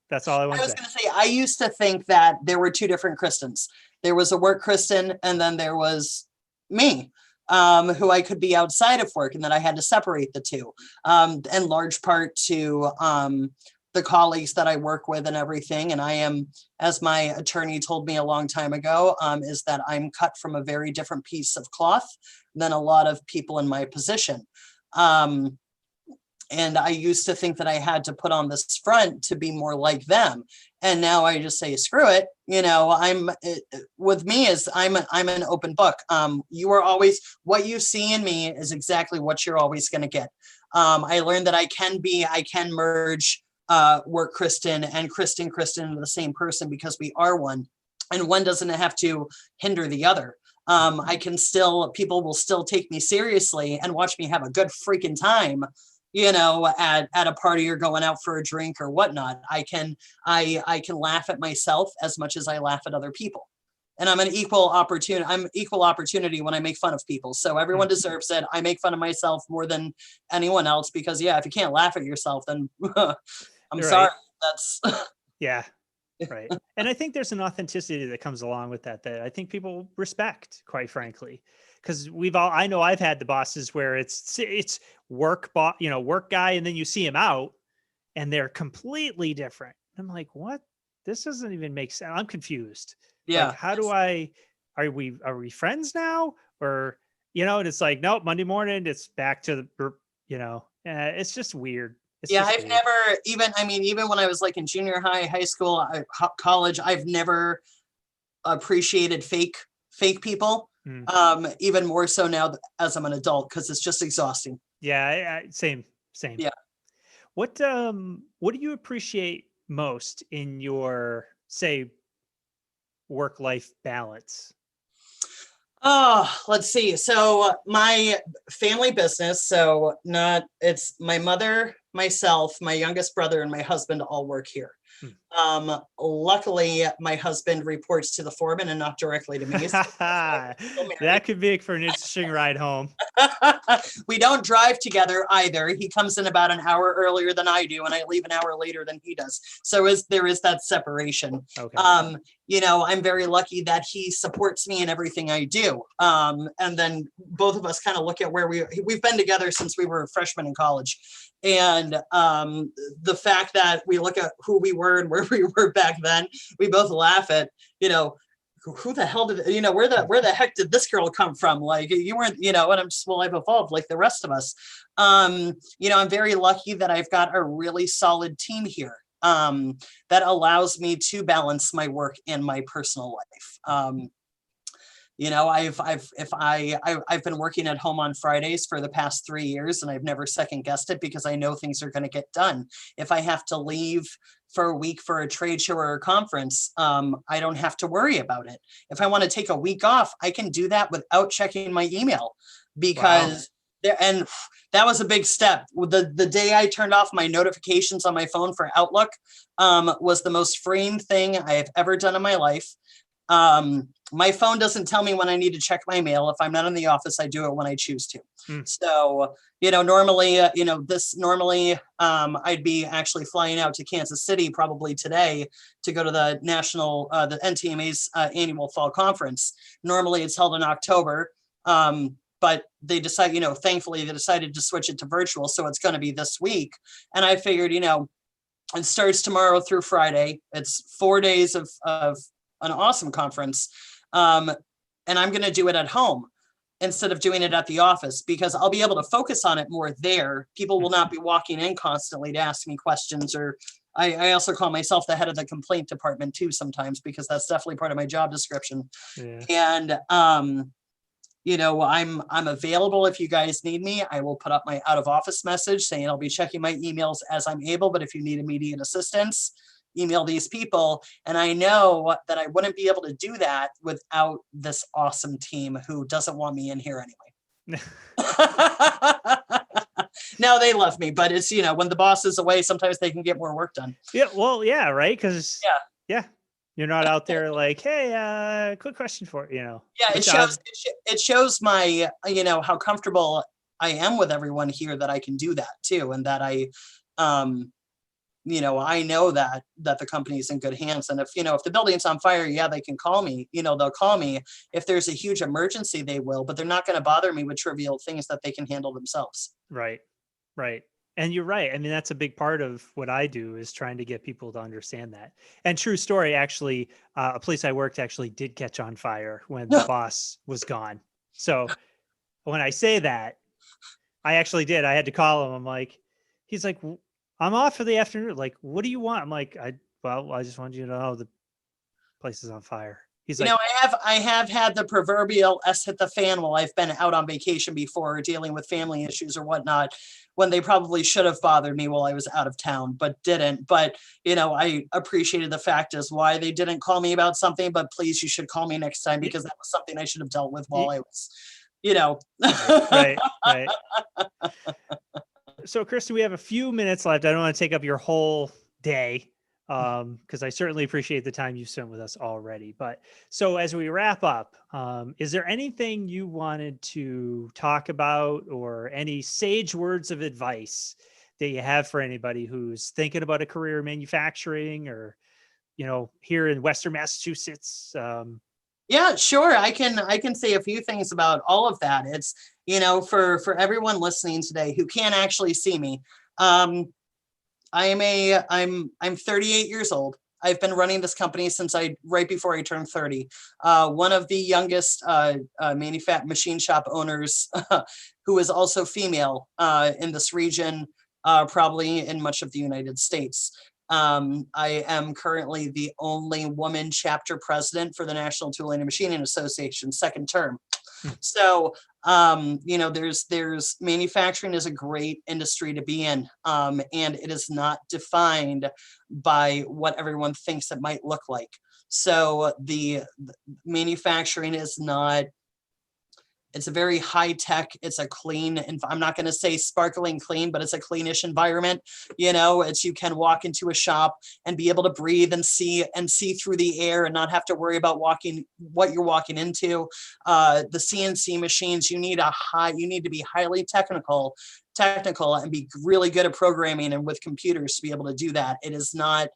that's all I want to say. I was going to say, I used to think that there were two different Kristins. There was a work Kristin, and then there was me, who I could be outside of work, and then I had to separate the two, in large part to the colleagues that I work with and everything. And I am, as my attorney told me a long time ago, is that I'm cut from a very different piece of cloth than a lot of people in my position. And I used to think that I had to put on this front to be more like them. And now I just say, screw it. With me is I'm an open book. You are always, what you see in me is exactly what you're always going to get. I learned that I can merge work Kristin and Kristin into the same person, because we are one, and one doesn't have to hinder the other. People will still take me seriously and watch me have a good freaking time, at a party or going out for a drink or whatnot. I can laugh at myself as much as I laugh at other people. And I'm equal opportunity when I make fun of people. So everyone deserves it. I make fun of myself more than anyone else, because if you can't laugh at yourself, then I'm sorry. That's yeah. Right. And I think there's an authenticity that comes along with that I think people respect, quite frankly. because I know I've had the bosses where it's work work guy, and then you see him out and they're completely different. I'm like, what? This doesn't even make sense. I'm confused. Like, Yeah. how do are we friends now? Or, and it's like, nope, Monday morning, it's back to it's just weird. It's Yeah, just I've weird. never even when I was like in junior high, high school, college, I've never appreciated fake people. Mm. Even more so now as I'm an adult, because it's just exhausting. Yeah, same. Yeah. What do you appreciate most in your, say, work-life balance? Oh, let's see. So my family business, it's my mother, myself, my youngest brother, and my husband all work here. Hmm. Luckily, my husband reports to the foreman and not directly to me. So That could make for an interesting ride home. we don't drive together either. He comes in about an hour earlier than I do, and I leave an hour later than he does. So there is that separation. Okay. I'm very lucky that he supports me in everything I do. And then both of us kind of look at where we've been together since we were freshmen in college. And the fact that we look at who we were and where we were back then, we both laugh at, who the hell did, where the heck did this girl come from? Like, you weren't, and I'm just, well, I've evolved like the rest of us. I'm very lucky that I've got a really solid team here that allows me to balance my work and my personal life. I've been working at home on Fridays for the past 3 years, and I've never second guessed it because I know things are going to get done. If I have to leave for a week for a trade show or a conference, I don't have to worry about it. If I want to take a week off, I can do that without checking my email, because and that was a big step. The day I turned off my notifications on my phone for Outlook was the most freeing thing I have ever done in my life. My phone doesn't tell me when I need to check my mail. If I'm not in the office, I do it when I choose to. So, normally, I'd be actually flying out to Kansas City probably today to go to the the NTMA's annual fall conference. Normally it's held in October. But they decide, thankfully they decided to switch it to virtual. So it's going to be this week. And I figured, it starts tomorrow through Friday. It's 4 days of an awesome conference. And I'm going to do it at home instead of doing it at the office, because I'll be able to focus on it more there. People will not be walking in constantly to ask me questions, or I also call myself the head of the complaint department too sometimes, because that's definitely part of my job description. Yeah. And, I'm available if you guys need me. I will put up my out of office message saying I'll be checking my emails as I'm able, but if you need immediate assistance, email these people. And I know that I wouldn't be able to do that without this awesome team who doesn't want me in here anyway. No, they love me, but it's, when the boss is away, sometimes they can get more work done. Yeah. Well, yeah. Right. Cause you're not out there like, hey, quick question for, Yeah. It shows my, how comfortable I am with everyone here, that I can do that too. And that I know that the company's in good hands. And if the building's on fire, they can call me, they'll call me. If there's a huge emergency, they will, but they're not going to bother me with trivial things that they can handle themselves. Right. And you're right. I mean, that's a big part of what I do, is trying to get people to understand that. And true story, actually, a place I worked actually did catch on fire when the boss was gone. So when I say that, I actually did. I had to call him. He's like, I'm off for the afternoon. Like, what do you want? I'm like, I just wanted you to know the place is on fire. He's like, I have had the proverbial S hit the fan while I've been out on vacation before, or dealing with family issues or whatnot, when they probably should have bothered me while I was out of town, but didn't. But, I appreciated the fact as why they didn't call me about something, but please, you should call me next time, because that was something I should have dealt with while I was, Right. So, Kristin, we have a few minutes left. I don't want to take up your whole day, because I certainly appreciate the time you've spent with us already. But so as we wrap up, is there anything you wanted to talk about, or any sage words of advice that you have for anybody who's thinking about a career in manufacturing, or, here in Western Massachusetts, Yeah, sure. I can say a few things about all of that. It's, for everyone listening today who can't actually see me, I'm 38 years old. I've been running this company since right before I turned 30. One of the youngest machine shop owners who is also female in this region, probably in much of the United States. I am currently the only woman chapter president for the National Tooling and Machining Association, second term. So, there's manufacturing is a great industry to be in. And it is not defined by what everyone thinks it might look like. So the manufacturing is not, it's a very high tech, it's a clean, and I'm not going to say sparkling clean, but it's a cleanish environment. It's, you can walk into a shop and be able to breathe and see through the air and not have to worry about what you're walking into. The CNC machines, you need to be highly technical and be really good at programming and with computers to be able to do that. It is not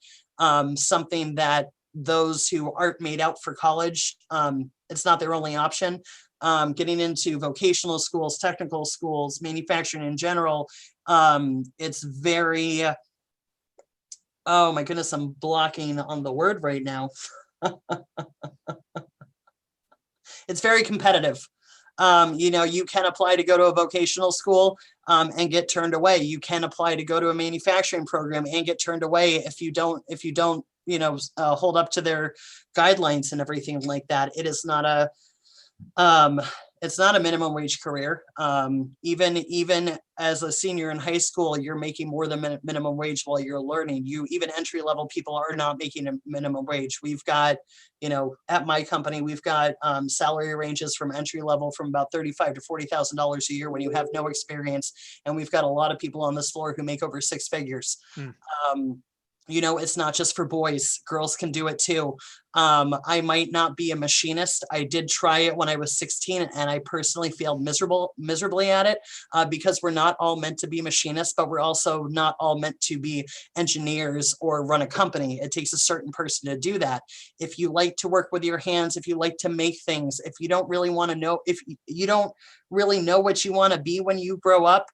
something that those who aren't made out for college, it's not their only option. Getting into vocational schools, technical schools, manufacturing in general, it's very, oh my goodness, I'm blocking on the word right now. It's very competitive. You can apply to go to a vocational school and get turned away. You can apply to go to a manufacturing program and get turned away if you don't, hold up to their guidelines and everything like that. It is not it's not a minimum wage career. Even as a senior in high school, you're making more than minimum wage while you're learning. Even entry level people are not making a minimum wage. We've got, at my company, we've got salary ranges from entry level from about $35,000 to $40,000 a year when you have no experience. And we've got a lot of people on this floor who make over six figures. It's not just for boys. Girls can do it too. I might not be a machinist. I did try it when I was 16 and I personally failed miserably at it because we're not all meant to be machinists, but we're also not all meant to be engineers or run a company. It takes a certain person to do that. If you like to work with your hands, if you like to make things, if you don't really want to know, if you don't really know what you want to be when you grow up,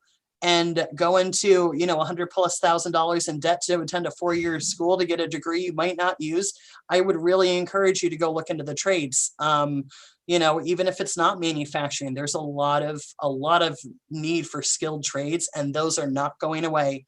and go into, $100,000+ in debt to attend a 4-year school to get a degree you might not use, I would really encourage you to go look into the trades. Even if it's not manufacturing, there's a lot of need for skilled trades, and those are not going away.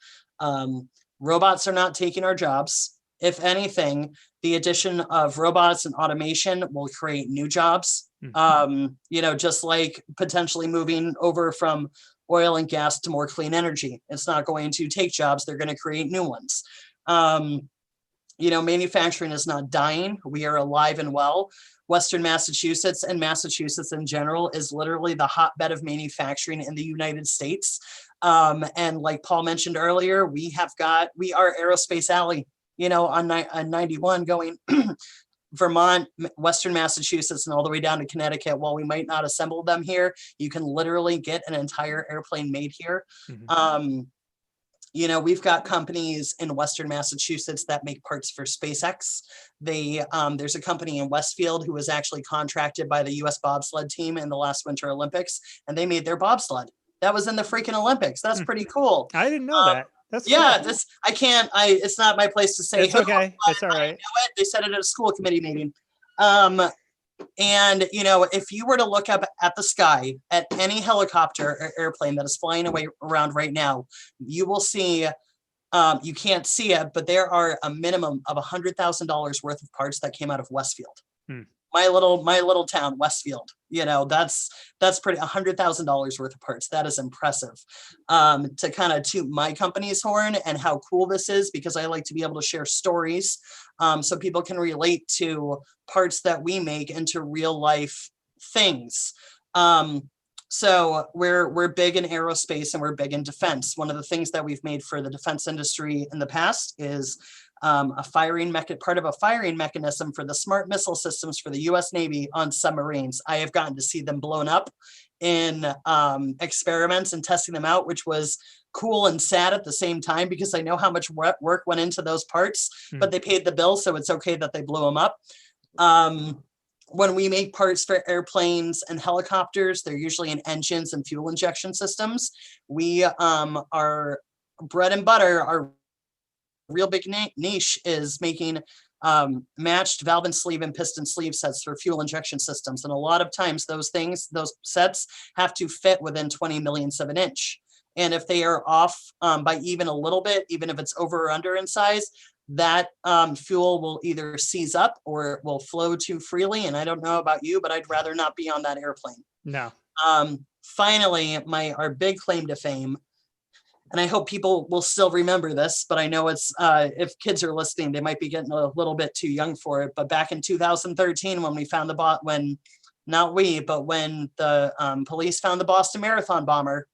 Robots are not taking our jobs. If anything, the addition of robots and automation will create new jobs. Just like potentially moving over from oil and gas to more clean energy. It's not going to take jobs. They're going to create new ones. Manufacturing is not dying. We are alive and well. Western Massachusetts and Massachusetts in general is literally the hotbed of manufacturing in the United States. And like Paul mentioned earlier, we are Aerospace Alley, on 91 going Vermont, Western Massachusetts, and all the way down to Connecticut. While we might not assemble them here, you can literally get an entire airplane made here. We've got companies in Western Massachusetts that make parts for SpaceX. There's a company in Westfield who was actually contracted by the US bobsled team in the last Winter Olympics, and they made their bobsled. That was in the freaking Olympics. That's pretty cool. I didn't know that. That's yeah, cool. It's not my place to say. It's okay. It's all right. I know it. They said it at a school committee meeting. And, if you were to look up at the sky at any helicopter or airplane that is flying around right now, you will see, you can't see it, but there are a minimum of $100,000 worth of parts that came out of Westfield. My little town, Westfield, that's pretty $100,000 worth of parts. That is impressive. To kind of toot my company's horn and how cool this is, because I like to be able to share stories so people can relate to parts that we make into real life things. So we're big in aerospace and we're big in defense. One of the things that we've made for the defense industry in the past is part of a firing mechanism for the smart missile systems for the US Navy on submarines. I have gotten to see them blown up in experiments and testing them out, which was cool and sad at the same time, because I know how much work went into those parts, but they paid the bill, so it's okay that they blew them up. when we make parts for airplanes and helicopters, they're usually in engines and fuel injection systems. We our bread and butter, our real big niche is making matched valve and sleeve and piston sleeve sets for fuel injection systems. And a lot of times those sets have to fit within 20 millionths of an inch. And if they are off by even a little bit, even if it's over or under in size, that fuel will either seize up or it will flow too freely. And I don't know about you, but I'd rather not be on that airplane. No. Finally, our big claim to fame, and I hope people will still remember this, but I know it's if kids are listening, they might be getting a little bit too young for it. But back in 2013, when we found when the police found the Boston Marathon bomber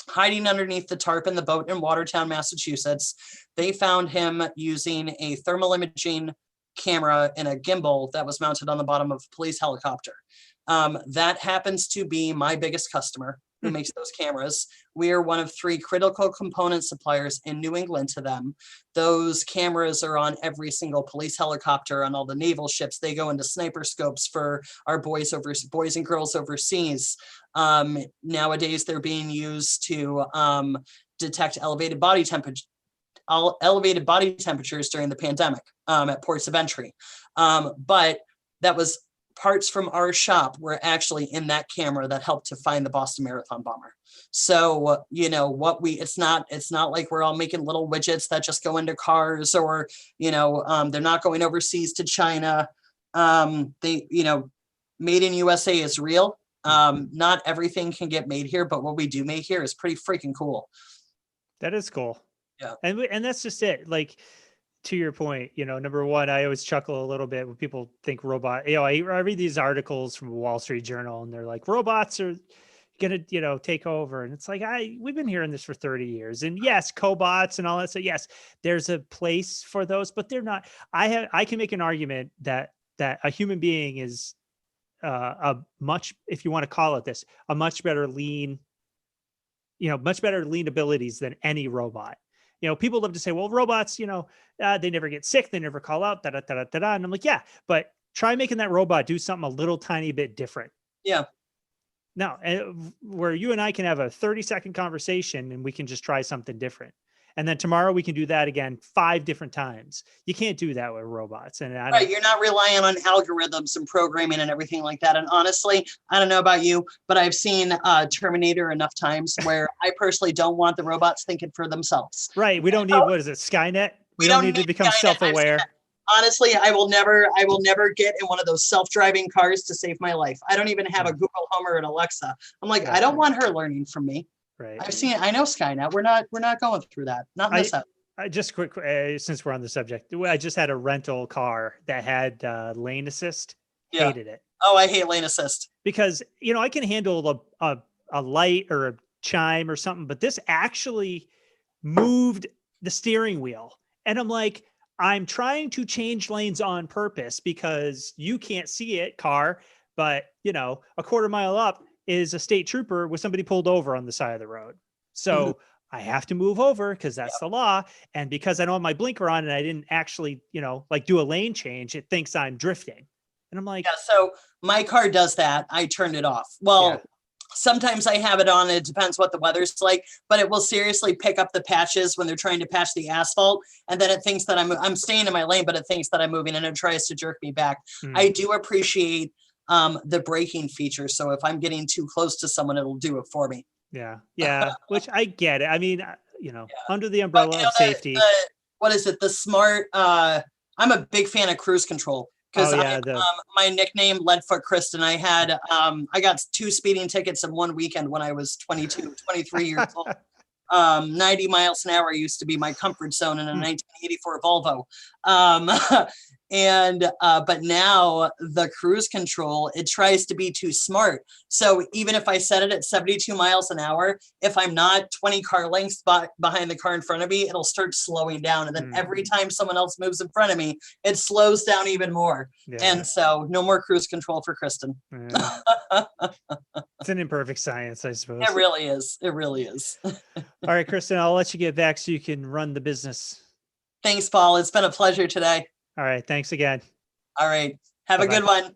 hiding underneath the tarp in the boat in Watertown, Massachusetts, they found him using a thermal imaging camera and a gimbal that was mounted on the bottom of a police helicopter. That happens to be my biggest customer who makes those cameras. We are one of 3 critical component suppliers in New England to them. Those cameras are on every single police helicopter, on all the naval ships. They go into sniper scopes for our boys and girls overseas. Nowadays, they're being used to detect elevated body temperatures during the pandemic at ports of entry. But that was parts from our shop were actually in that camera that helped to find the Boston Marathon bomber. So, it's not like we're all making little widgets that just go into cars, or, they're not going overseas to China. Made in USA is real. Not everything can get made here, but what we do make here is pretty freaking cool. That is cool. Yeah. And that's just it. Like, to your point, number one, I always chuckle a little bit when people think robot, I read these articles from Wall Street Journal and they're like, robots are going to, take over. And it's like, we've been hearing this for 30 years, and yes, cobots and all that. So yes, there's a place for those, but they're not. I can make an argument that a human being is if you want to call it this, a much better lean abilities than any robot. People love to say, well, robots, they never get sick. They never call out, And I'm like, yeah, but try making that robot do something a little tiny bit different. Yeah. No, and where you and I can have a 30-second conversation and we can just try something different. And then tomorrow we can do that again 5 different times. You can't do that with robots. And you're not relying on algorithms and programming and everything like that. And honestly, I don't know about you, but I've seen Terminator enough times where I personally don't want the robots thinking for themselves. Right. We don't need, what is it, Skynet? We don't need to become self-aware. Honestly, I will never get in one of those self-driving cars to save my life. I don't even have a Google Home or an Alexa. I'm like, I don't want her learning from me. Right. I know Skynet. We're not going through that. Not in this up. I just quick, since we're on the subject, I just had a rental car that had lane assist. Yeah. Hated it. Oh, I hate lane assist. Because, I can handle a light or a chime or something, but this actually moved the steering wheel. And I'm like, I'm trying to change lanes on purpose because you can't see it, car, but, a quarter mile up is a state trooper with somebody pulled over on the side of the road. So I have to move over because that's the law. And because I don't have my blinker on and I didn't actually, do a lane change, it thinks I'm drifting. And I'm like, yeah, so my car does that. I turned it off. Well, sometimes I have it on. It depends what the weather's like, but it will seriously pick up the patches when they're trying to patch the asphalt. And then it thinks that I'm staying in my lane, but it thinks that I'm moving and it tries to jerk me back. I do appreciate the braking feature. So if I'm getting too close to someone, it'll do it for me. Yeah. Yeah. Which I get it. I mean, under the umbrella of safety. What is it? The smart, I'm a big fan of cruise control. Because my nickname, Leadfoot Kristin, I got 2 speeding tickets in one weekend when I was 23 years old. 90 miles an hour used to be my comfort zone in a 1984 Volvo. But now the cruise control, it tries to be too smart. So even if I set it at 72 miles an hour, if I'm not 20 car lengths behind the car in front of me, it'll start slowing down. And then every time someone else moves in front of me, it slows down even more. Yeah. And so no more cruise control for Kristin. Yeah. It's an imperfect science, I suppose. It really is. It really is. All right, Kristin, I'll let you get back so you can run the business. Thanks, Paul. It's been a pleasure today. All right. Thanks again. All right. Have a good one.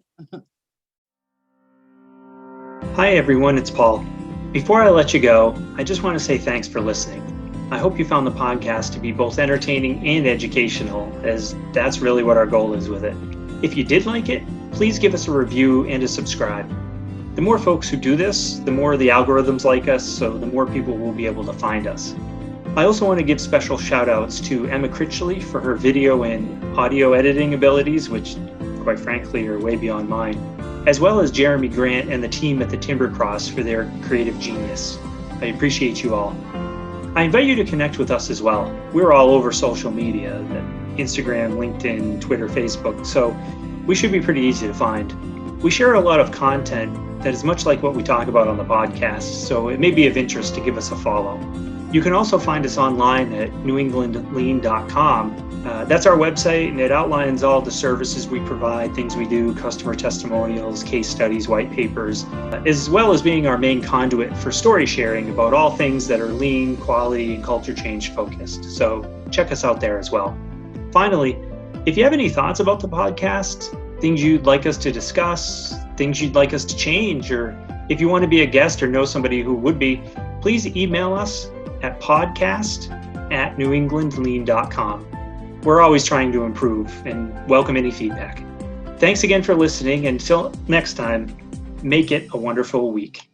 Hi everyone, it's Paul. Before I let you go, I just want to say thanks for listening. I hope you found the podcast to be both entertaining and educational, as that's really what our goal is with it. If you did like it, please give us a review and a subscribe. The more folks who do this, the more the algorithms like us, so the more people will be able to find us. I also want to give special shout outs to Emma Critchley for her video and audio editing abilities, which quite frankly are way beyond mine, as well as Jeremy Grant and the team at the Timber Cross for their creative genius. I appreciate you all. I invite you to connect with us as well. We're all over social media, Instagram, LinkedIn, Twitter, Facebook, so we should be pretty easy to find. We share a lot of content that is much like what we talk about on the podcast, so it may be of interest to give us a follow. You can also find us online at newenglandlean.com. That's our website, and it outlines all the services we provide, things we do, customer testimonials, case studies, white papers, as well as being our main conduit for story sharing about all things that are lean, quality, and culture change focused. So check us out there as well. Finally, if you have any thoughts about the podcast, things you'd like us to discuss, things you'd like us to change, or if you want to be a guest or know somebody who would be, please email us at podcast@newenglandlean.com. We're always trying to improve and welcome any feedback. Thanks again for listening. Until next time, make it a wonderful week.